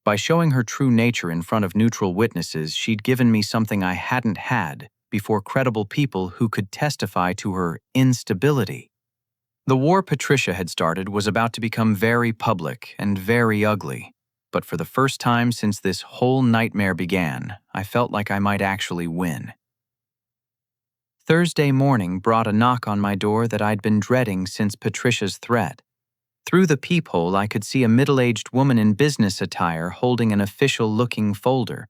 Speaker 1: By showing her true nature in front of neutral witnesses, she'd given me something I hadn't had before credible people who could testify to her instability. The war Patricia had started was about to become very public and very ugly, but for the first time since this whole nightmare began, I felt like I might actually win. Thursday morning brought a knock on my door that I'd been dreading since Patricia's threat. Through the peephole, I could see a middle-aged woman in business attire holding an official-looking folder.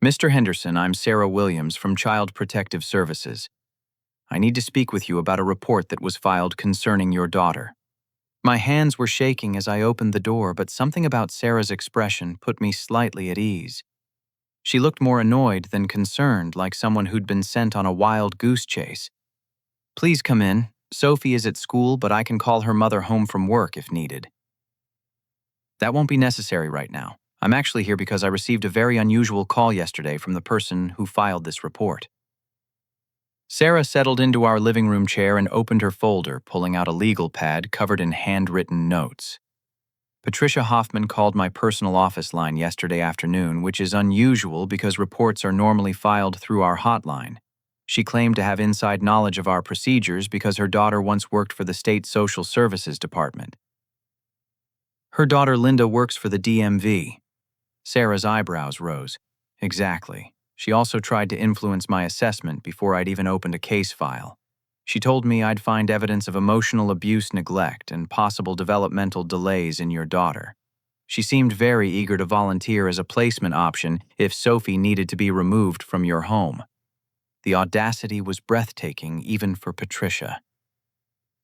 Speaker 1: "Mr. Henderson, I'm Sarah Williams from Child Protective Services. I need to speak with you about a report that was filed concerning your daughter." My hands were shaking as I opened the door, but something about Sarah's expression put me slightly at ease. She looked more annoyed than concerned, like someone who'd been sent on a wild goose chase. "Please come in. Sophie is at school, but I can call her mother home from work if needed." "That won't be necessary right now. I'm actually here because I received a very unusual call yesterday from the person who filed this report." Sarah settled into our living room chair and opened her folder, pulling out a legal pad covered in handwritten notes. "Patricia Hoffman called my personal office line yesterday afternoon, which is unusual because reports are normally filed through our hotline. She claimed to have inside knowledge of our procedures because her daughter once worked for the state social services department." "Her daughter Linda works for the DMV. Sarah's eyebrows rose. "Exactly. She also tried to influence my assessment before I'd even opened a case file. She told me I'd find evidence of emotional abuse, neglect, and possible developmental delays in your daughter. She seemed very eager to volunteer as a placement option if Sophie needed to be removed from your home." The audacity was breathtaking even for Patricia.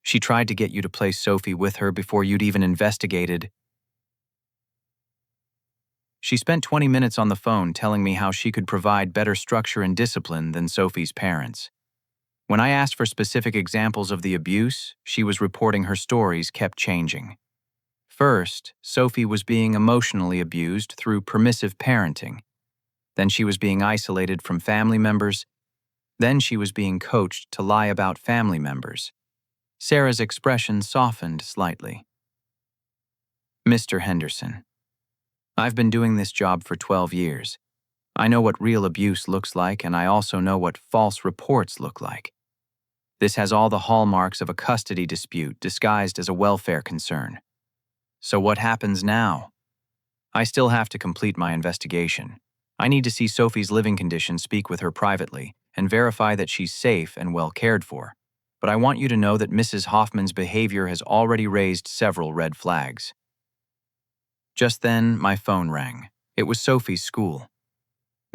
Speaker 1: "She tried to get you to place Sophie with her before you'd even investigated." "She spent 20 minutes on the phone telling me how she could provide better structure and discipline than Sophie's parents. When I asked for specific examples of the abuse, she was reporting her stories kept changing. First, Sophie was being emotionally abused through permissive parenting. Then she was being isolated from family members. Then she was being coached to lie about family members." Sarah's expression softened slightly. "Mr. Henderson, I've been doing this job for 12 years. I know what real abuse looks like, and I also know what false reports look like. This has all the hallmarks of a custody dispute disguised as a welfare concern. So what happens now? I still have to complete my investigation. I need to see Sophie's living conditions, speak with her privately, and verify that she's safe and well cared for. But I want you to know that Mrs. Hoffman's behavior has already raised several red flags. Just then, my phone rang. It was Sophie's school.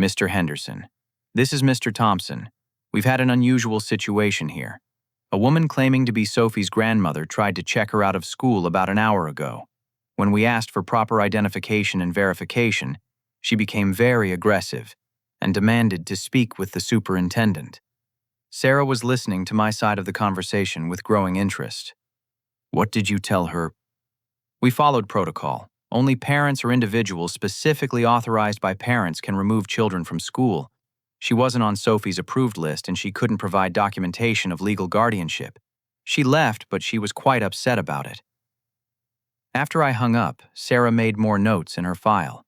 Speaker 1: Mr. Henderson. This is Mr. Thompson. We've had an unusual situation here. A woman claiming to be Sophie's grandmother tried to check her out of school about an hour ago. When we asked for proper identification and verification, she became very aggressive and demanded to speak with the superintendent. Sarah was listening to my side of the conversation with growing interest. What did you tell her? We followed protocol. Only parents or individuals specifically authorized by parents can remove children from school. She wasn't on Sophie's approved list and she couldn't provide documentation of legal guardianship. She left, but she was quite upset about it. After I hung up, Sarah made more notes in her file.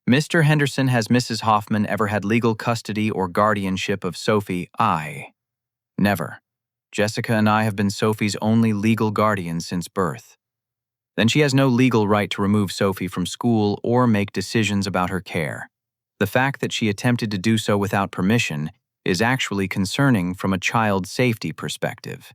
Speaker 1: Mr. Henderson, has Mrs. Hoffman ever had legal custody or guardianship of Sophie? Never. Jessica and I have been Sophie's only legal guardian since birth. Then she has no legal right to remove Sophie from school or make decisions about her care. The fact that she attempted to do so without permission is actually concerning from a child safety perspective.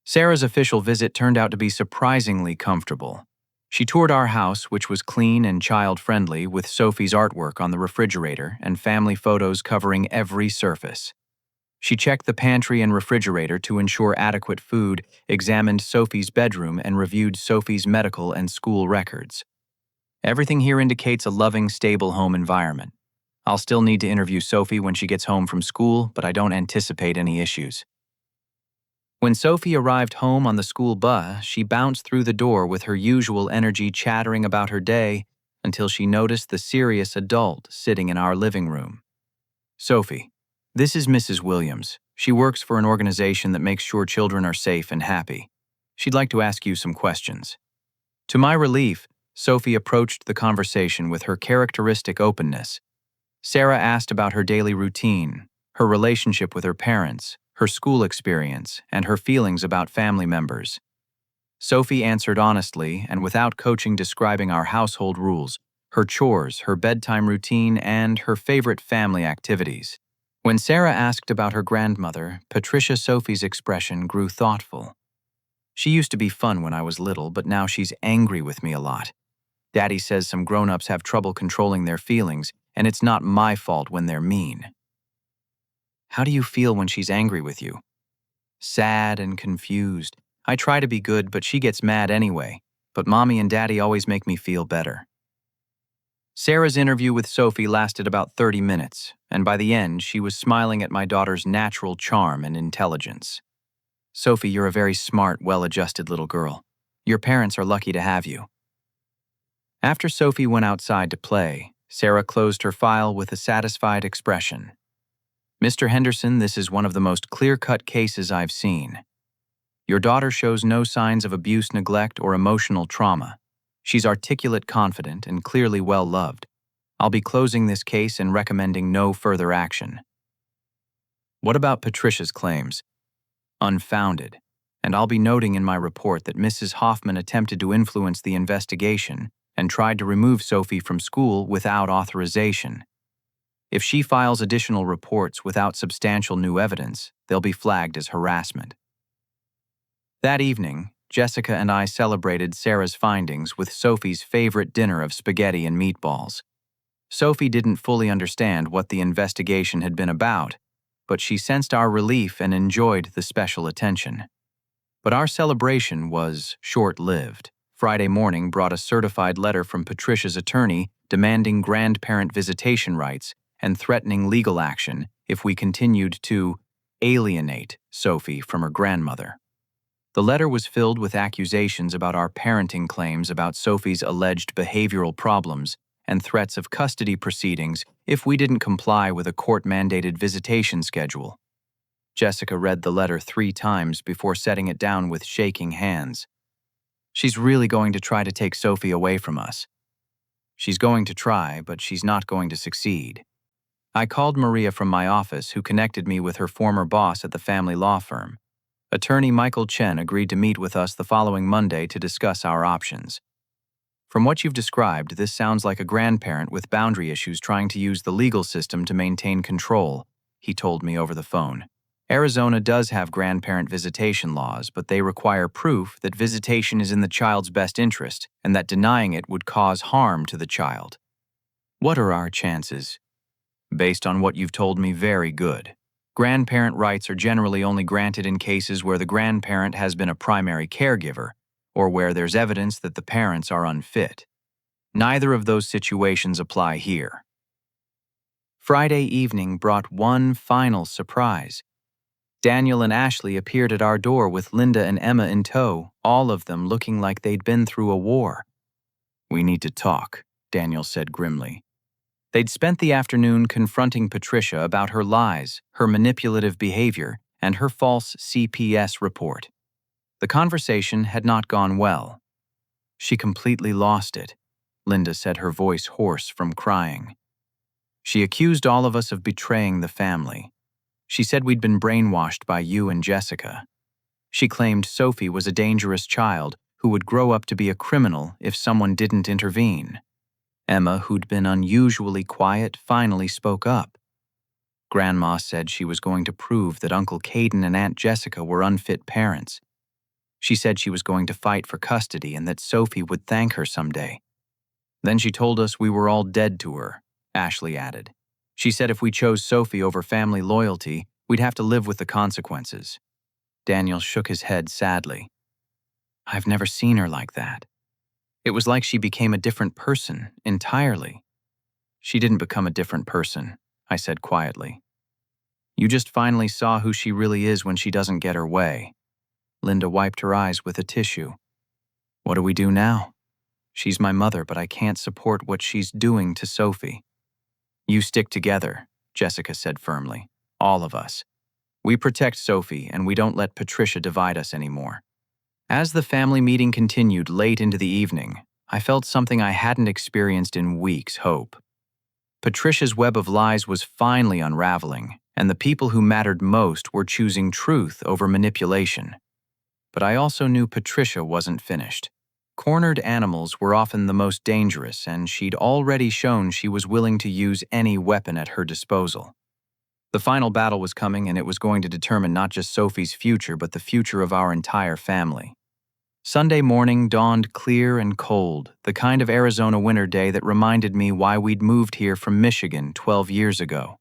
Speaker 1: Sarah's official visit turned out to be surprisingly comfortable. She toured our house, which was clean and child-friendly, with Sophie's artwork on the refrigerator and family photos covering every surface. She checked the pantry and refrigerator to ensure adequate food, examined Sophie's bedroom, and reviewed Sophie's medical and school records. Everything here indicates a loving, stable home environment. I'll still need to interview Sophie when she gets home from school, but I don't anticipate any issues. When Sophie arrived home on the school bus, she bounced through the door with her usual energy, chattering about her day, until she noticed the serious adult sitting in our living room. Sophie, this is Mrs. Williams. She works for an organization that makes sure children are safe and happy. She'd like to ask you some questions. To my relief, Sophie approached the conversation with her characteristic openness. Sarah asked about her daily routine, her relationship with her parents, her school experience, and her feelings about family members. Sophie answered honestly and without coaching, describing our household rules, her chores, her bedtime routine, and her favorite family activities. When Sarah asked about her grandmother, Patricia, Sophie's expression grew thoughtful. She used to be fun when I was little, but now she's angry with me a lot. Daddy says some grown-ups have trouble controlling their feelings, and it's not my fault when they're mean. How do you feel when she's angry with you? Sad and confused. I try to be good, but she gets mad anyway. But Mommy and Daddy always make me feel better. Sarah's interview with Sophie lasted about 30 minutes, and by the end, she was smiling at my daughter's natural charm and intelligence. Sophie, you're a very smart, well-adjusted little girl. Your parents are lucky to have you. After Sophie went outside to play, Sarah closed her file with a satisfied expression. Mr. Henderson, this is one of the most clear-cut cases I've seen. Your daughter shows no signs of abuse, neglect, or emotional trauma. She's articulate, confident, and clearly well-loved. I'll be closing this case and recommending no further action. What about Patricia's claims? Unfounded. And I'll be noting in my report that Mrs. Hoffman attempted to influence the investigation and tried to remove Sophie from school without authorization. If she files additional reports without substantial new evidence, they'll be flagged as harassment. That evening, Jessica and I celebrated Sarah's findings with Sophie's favorite dinner of spaghetti and meatballs. Sophie didn't fully understand what the investigation had been about, but she sensed our relief and enjoyed the special attention. But our celebration was short-lived. Friday morning brought a certified letter from Patricia's attorney demanding grandparent visitation rights and threatening legal action if we continued to alienate Sophie from her grandmother. The letter was filled with accusations about our parenting claims about Sophie's alleged behavioral problems and threats of custody proceedings if we didn't comply with a court-mandated visitation schedule. Jessica read the letter 3 times before setting it down with shaking hands. She's really going to try to take Sophie away from us. She's going to try, but she's not going to succeed. I called Maria from my office, who connected me with her former boss at the family law firm. Attorney Michael Chen agreed to meet with us the following Monday to discuss our options. From what you've described, this sounds like a grandparent with boundary issues trying to use the legal system to maintain control, he told me over the phone. Arizona does have grandparent visitation laws, but they require proof that visitation is in the child's best interest and that denying it would cause harm to the child. What are our chances? Based on what you've told me, very good. Grandparent rights are generally only granted in cases where the grandparent has been a primary caregiver or where there's evidence that the parents are unfit. Neither of those situations apply here. Friday evening brought one final surprise. Daniel and Ashley appeared at our door with Linda and Emma in tow, all of them looking like they'd been through a war. "We need to talk," Daniel said grimly. They'd spent the afternoon confronting Patricia about her lies, her manipulative behavior, and her false CPS report. The conversation had not gone well. "She completely lost it," Linda said, her voice hoarse from crying. "She accused all of us of betraying the family. She said we'd been brainwashed by you and Jessica. She claimed Sophie was a dangerous child who would grow up to be a criminal if someone didn't intervene." Emma, who'd been unusually quiet, finally spoke up. "Grandma said she was going to prove that Uncle Caden and Aunt Jessica were unfit parents. She said she was going to fight for custody and that Sophie would thank her someday. Then she told us we were all dead to her," Ashley added. "She said if we chose Sophie over family loyalty, we'd have to live with the consequences." Daniel shook his head sadly. "I've never seen her like that. It was like she became a different person, entirely." "She didn't become a different person," I said quietly. "You just finally saw who she really is when she doesn't get her way." Linda wiped her eyes with a tissue. "What do we do now? She's my mother, but I can't support what she's doing to Sophie." "You stick together," Jessica said firmly. "All of us. We protect Sophie, and we don't let Patricia divide us anymore." As the family meeting continued late into the evening, I felt something I hadn't experienced in weeks: hope. Patricia's web of lies was finally unraveling, and the people who mattered most were choosing truth over manipulation. But I also knew Patricia wasn't finished. Cornered animals were often the most dangerous, and she'd already shown she was willing to use any weapon at her disposal. The final battle was coming, and it was going to determine not just Sophie's future, but the future of our entire family. Sunday morning dawned clear and cold, the kind of Arizona winter day that reminded me why we'd moved here from Michigan 12 years ago.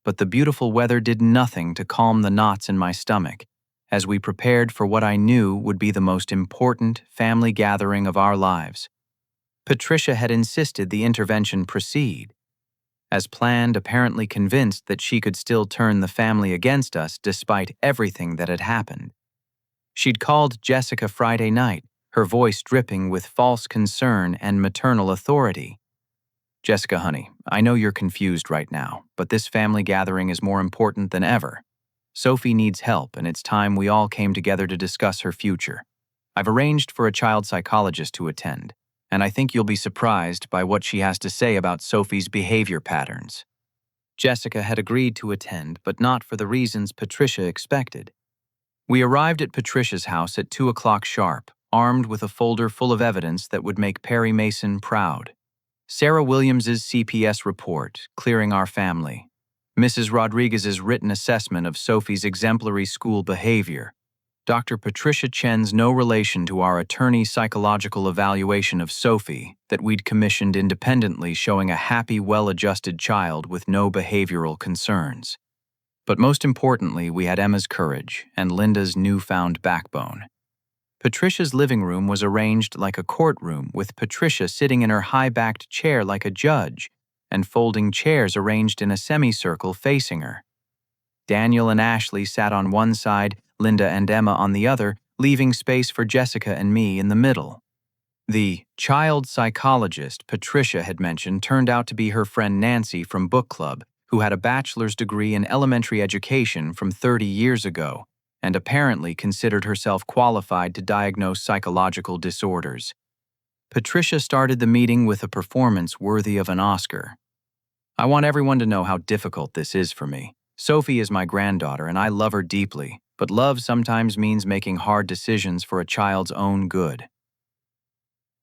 Speaker 1: But the beautiful weather did nothing to calm the knots in my stomach as we prepared for what I knew would be the most important family gathering of our lives. Patricia had insisted the intervention proceed. As planned, apparently convinced that she could still turn the family against us despite everything that had happened. She'd called Jessica Friday night, her voice dripping with false concern and maternal authority. "Jessica, honey, I know you're confused right now, but this family gathering is more important than ever. Sophie needs help, and it's time we all came together to discuss her future. I've arranged for a child psychologist to attend, and I think you'll be surprised by what she has to say about Sophie's behavior patterns." Jessica had agreed to attend, but not for the reasons Patricia expected. We arrived at Patricia's house at 2 o'clock sharp, armed with a folder full of evidence that would make Perry Mason proud. Sarah Williams's CPS report, clearing our family. Mrs. Rodriguez's written assessment of Sophie's exemplary school behavior. Dr. Patricia Chen's no relation to our attorney's psychological evaluation of Sophie that we'd commissioned independently, showing a happy, well-adjusted child with no behavioral concerns. But most importantly, we had Emma's courage and Linda's newfound backbone. Patricia's living room was arranged like a courtroom, with Patricia sitting in her high-backed chair like a judge, and folding chairs arranged in a semicircle facing her. Daniel and Ashley sat on one side, Linda and Emma on the other, leaving space for Jessica and me in the middle. The child psychologist Patricia had mentioned turned out to be her friend Nancy from book club, who had a bachelor's degree in elementary education from 30 years ago, and apparently considered herself qualified to diagnose psychological disorders. Patricia started the meeting with a performance worthy of an Oscar. I want everyone to know how difficult this is for me. Sophie is my granddaughter and I love her deeply, but love sometimes means making hard decisions for a child's own good.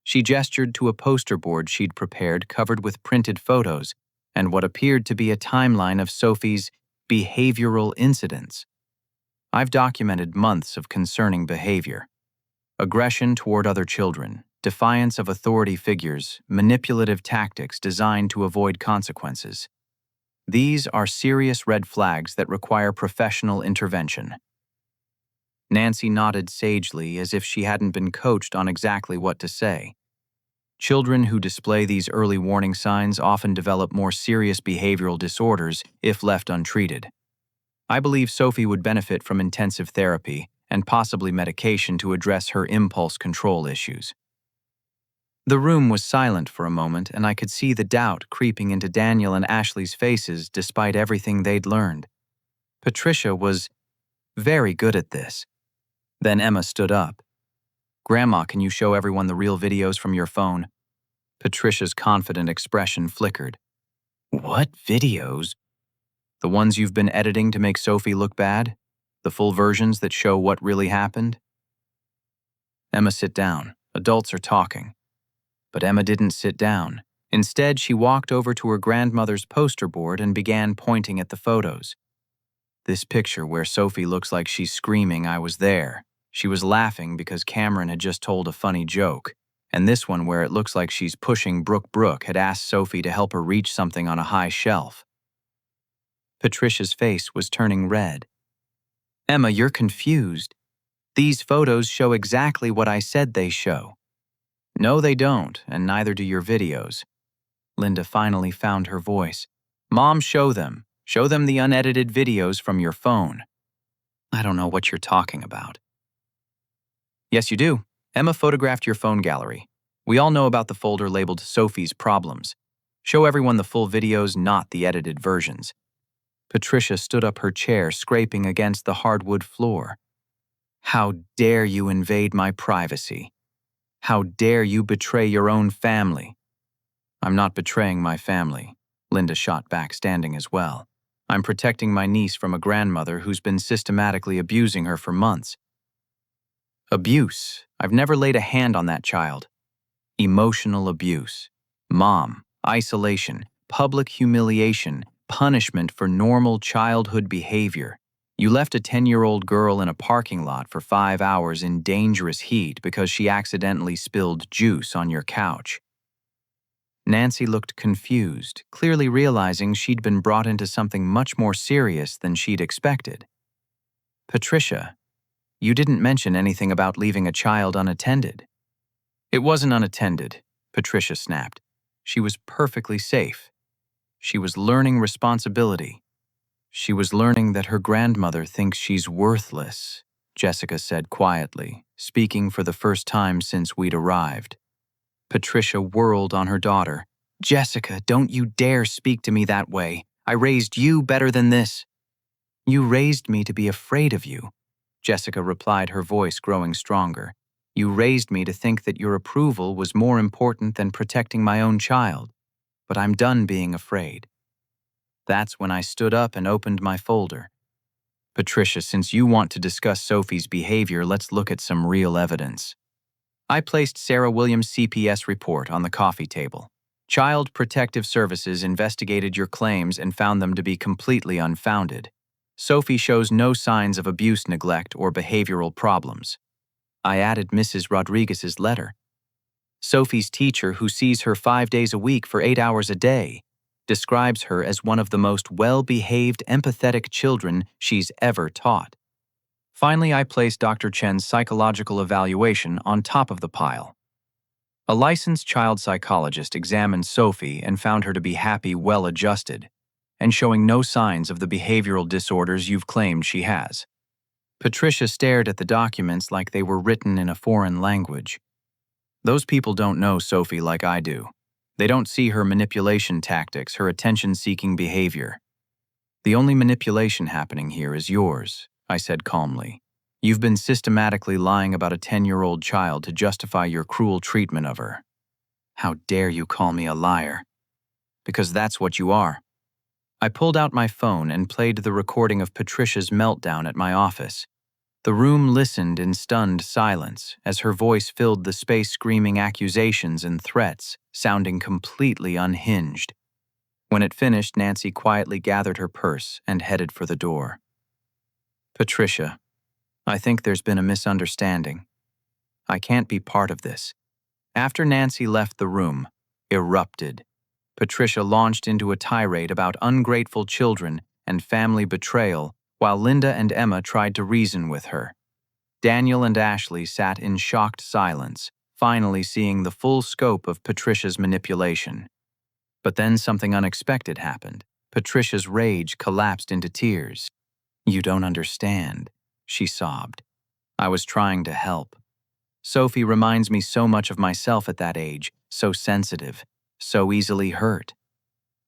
Speaker 1: She gestured to a poster board she'd prepared covered with printed photos and what appeared to be a timeline of Sophie's behavioral incidents. I've documented months of concerning behavior. Aggression toward other children, defiance of authority figures, manipulative tactics designed to avoid consequences. These are serious red flags that require professional intervention. Nancy nodded sagely as if she hadn't been coached on exactly what to say. Children who display these early warning signs often develop more serious behavioral disorders if left untreated. I believe Sophie would benefit from intensive therapy and possibly medication to address her impulse control issues. The room was silent for a moment, and I could see the doubt creeping into Daniel and Ashley's faces despite everything they'd learned. Patricia was very good at this. Then Emma stood up. "Grandma, can you show everyone the real videos from your phone?" Patricia's confident expression flickered. "What videos?" "The ones you've been editing to make Sophie look bad? The full versions that show what really happened?" "Emma, sit down. Adults are talking." But Emma didn't sit down. Instead, she walked over to her grandmother's poster board and began pointing at the photos. "This picture where Sophie looks like she's screaming, I was there. She was laughing because Cameron had just told a funny joke. And this one where it looks like she's pushing Brooke had asked Sophie to help her reach something on a high shelf." Patricia's face was turning red. "Emma, you're confused. These photos show exactly what I said they show." "No, they don't, and neither do your videos." Linda finally found her voice. "Mom, show them. Show them the unedited videos from your phone." "I don't know what you're talking about." "Yes, you do. Emma photographed your phone gallery. We all know about the folder labeled Sophie's Problems. Show everyone the full videos, not the edited versions." Patricia stood up her chair, scraping against the hardwood floor. "How dare you invade my privacy? How dare you betray your own family?" "I'm not betraying my family," Linda shot back, standing as well. "I'm protecting my niece from a grandmother who's been systematically abusing her for months." "Abuse? I've never laid a hand on that child." "Emotional abuse. Mom, isolation, public humiliation, punishment for normal childhood behavior. You left a 10-year-old girl in a parking lot for 5 hours in dangerous heat because she accidentally spilled juice on your couch." Nancy looked confused, clearly realizing she'd been brought into something much more serious than she'd expected. "Patricia, you didn't mention anything about leaving a child unattended." "It wasn't unattended," Patricia snapped. "She was perfectly safe. She was learning responsibility. She was learning that her grandmother thinks she's worthless," Jessica said quietly, speaking for the first time since we'd arrived. Patricia whirled on her daughter. "Jessica, don't you dare speak to me that way. I raised you better than this." "You raised me to be afraid of you," Jessica replied, her voice growing stronger. "You raised me to think that your approval was more important than protecting my own child. But I'm done being afraid." That's when I stood up and opened my folder. "Patricia, since you want to discuss Sophie's behavior, let's look at some real evidence." I placed Sarah Williams' CPS report on the coffee table. Child Protective Services investigated your claims and found them to be completely unfounded. Sophie shows no signs of abuse, neglect, or behavioral problems. I added Mrs. Rodriguez's letter. Sophie's teacher, who sees her 5 days a week for 8 hours a day, describes her as one of the most well-behaved, empathetic children she's ever taught. Finally, I placed Dr. Chen's psychological evaluation on top of the pile. A licensed child psychologist examined Sophie and found her to be happy, well-adjusted, and showing no signs of the behavioral disorders you've claimed she has. Patricia stared at the documents like they were written in a foreign language. "Those people don't know Sophie like I do. They don't see her manipulation tactics, her attention-seeking behavior. The only manipulation happening here is yours," I said calmly. "You've been systematically lying about a 10-year-old child to justify your cruel treatment of her. How dare you call me a liar? Because that's what you are. I pulled out my phone and played the recording of Patricia's meltdown at my office. The room listened in stunned silence as her voice filled the space, screaming accusations and threats, sounding completely unhinged. When it finished, Nancy quietly gathered her purse and headed for the door. Patricia, I think there's been a misunderstanding. I can't be part of this. After Nancy left the room, erupted, Patricia launched into a tirade about ungrateful children and family betrayal while Linda and Emma tried to reason with her. Daniel and Ashley sat in shocked silence, finally seeing the full scope of Patricia's manipulation. But then something unexpected happened. Patricia's rage collapsed into tears. "You don't understand," she sobbed. "I was trying to help. Sophie reminds me so much of myself at that age, so sensitive, so easily hurt.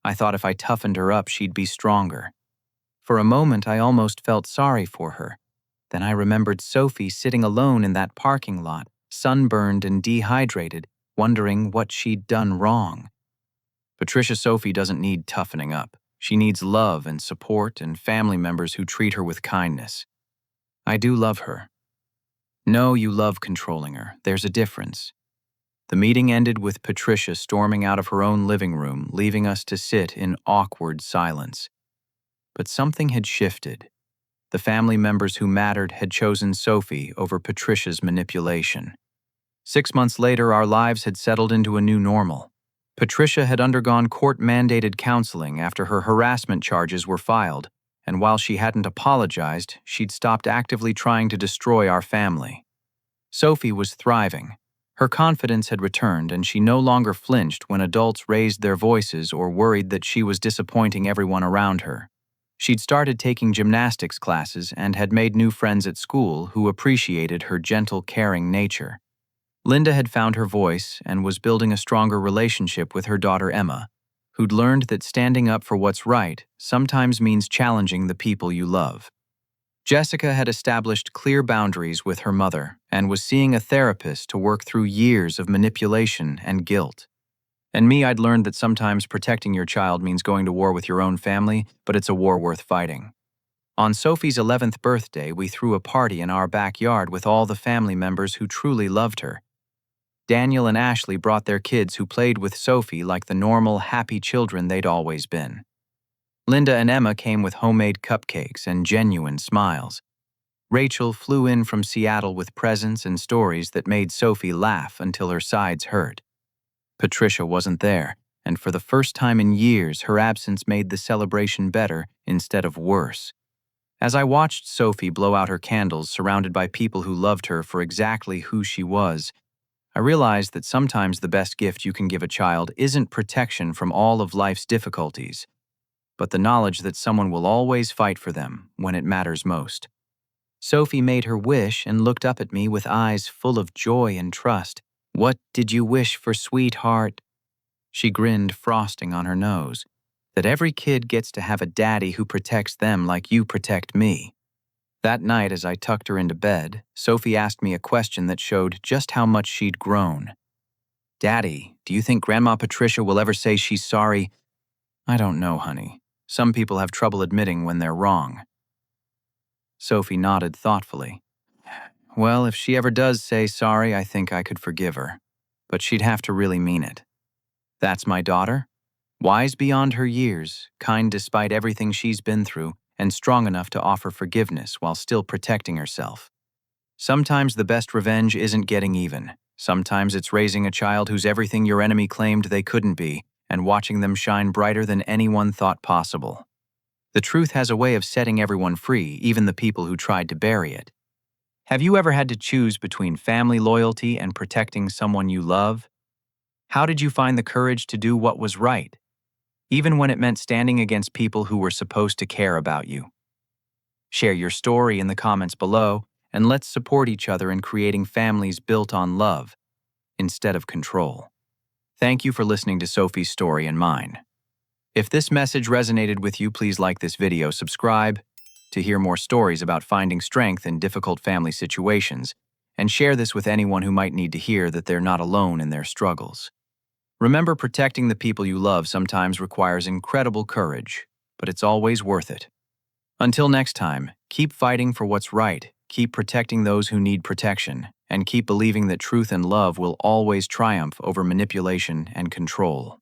Speaker 1: I thought if I toughened her up, she'd be stronger. For a moment, I almost felt sorry for her. Then I remembered Sophie sitting alone in that parking lot, sunburned and dehydrated, wondering what she'd done wrong. Patricia, Sophie doesn't need toughening up. She needs love and support and family members who treat her with kindness. I do love her." "No, you love controlling her. There's a difference." The meeting ended with Patricia storming out of her own living room, leaving us to sit in awkward silence. But something had shifted. The family members who mattered had chosen Sophie over Patricia's manipulation. 6 months later, our lives had settled into a new normal. Patricia had undergone court-mandated counseling after her harassment charges were filed, and while she hadn't apologized, she'd stopped actively trying to destroy our family. Sophie was thriving. Her confidence had returned, and she no longer flinched when adults raised their voices or worried that she was disappointing everyone around her. She'd started taking gymnastics classes and had made new friends at school who appreciated her gentle, caring nature. Linda had found her voice and was building a stronger relationship with her daughter Emma, who'd learned that standing up for what's right sometimes means challenging the people you love. Jessica had established clear boundaries with her mother and was seeing a therapist to work through years of manipulation and guilt. And me, I'd learned that sometimes protecting your child means going to war with your own family, but it's a war worth fighting. On Sophie's 11th birthday, we threw a party in our backyard with all the family members who truly loved her. Daniel and Ashley brought their kids who played with Sophie like the normal, happy children they'd always been. Linda and Emma came with homemade cupcakes and genuine smiles. Rachel flew in from Seattle with presents and stories that made Sophie laugh until her sides hurt. Patricia wasn't there, and for the first time in years, her absence made the celebration better instead of worse. As I watched Sophie blow out her candles surrounded by people who loved her for exactly who she was, I realized that sometimes the best gift you can give a child isn't protection from all of life's difficulties, but the knowledge that someone will always fight for them when it matters most. Sophie made her wish and looked up at me with eyes full of joy and trust. "What did you wish for, sweetheart?" She grinned, frosting on her nose. "That every kid gets to have a daddy who protects them like you protect me." That night, as I tucked her into bed, Sophie asked me a question that showed just how much she'd grown. "Daddy, do you think Grandma Patricia will ever say she's sorry?" "I don't know, honey. Some people have trouble admitting when they're wrong." Sophie nodded thoughtfully. "Well, if she ever does say sorry, I think I could forgive her. But she'd have to really mean it. That's my daughter. Wise beyond her years, kind despite everything she's been through, and strong enough to offer forgiveness while still protecting herself. Sometimes the best revenge isn't getting even. Sometimes it's raising a child who's everything your enemy claimed they couldn't be, and watching them shine brighter than anyone thought possible. The truth has a way of setting everyone free, even the people who tried to bury it. Have you ever had to choose between family loyalty and protecting someone you love? How did you find the courage to do what was right, even when it meant standing against people who were supposed to care about you? Share your story in the comments below, and let's support each other in creating families built on love instead of control. Thank you for listening to Sophie's story and mine. If this message resonated with you, please like this video, subscribe to hear more stories about finding strength in difficult family situations, and share this with anyone who might need to hear that they're not alone in their struggles. Remember, protecting the people you love sometimes requires incredible courage, but it's always worth it. Until next time, keep fighting for what's right, keep protecting those who need protection, and keep believing that truth and love will always triumph over manipulation and control.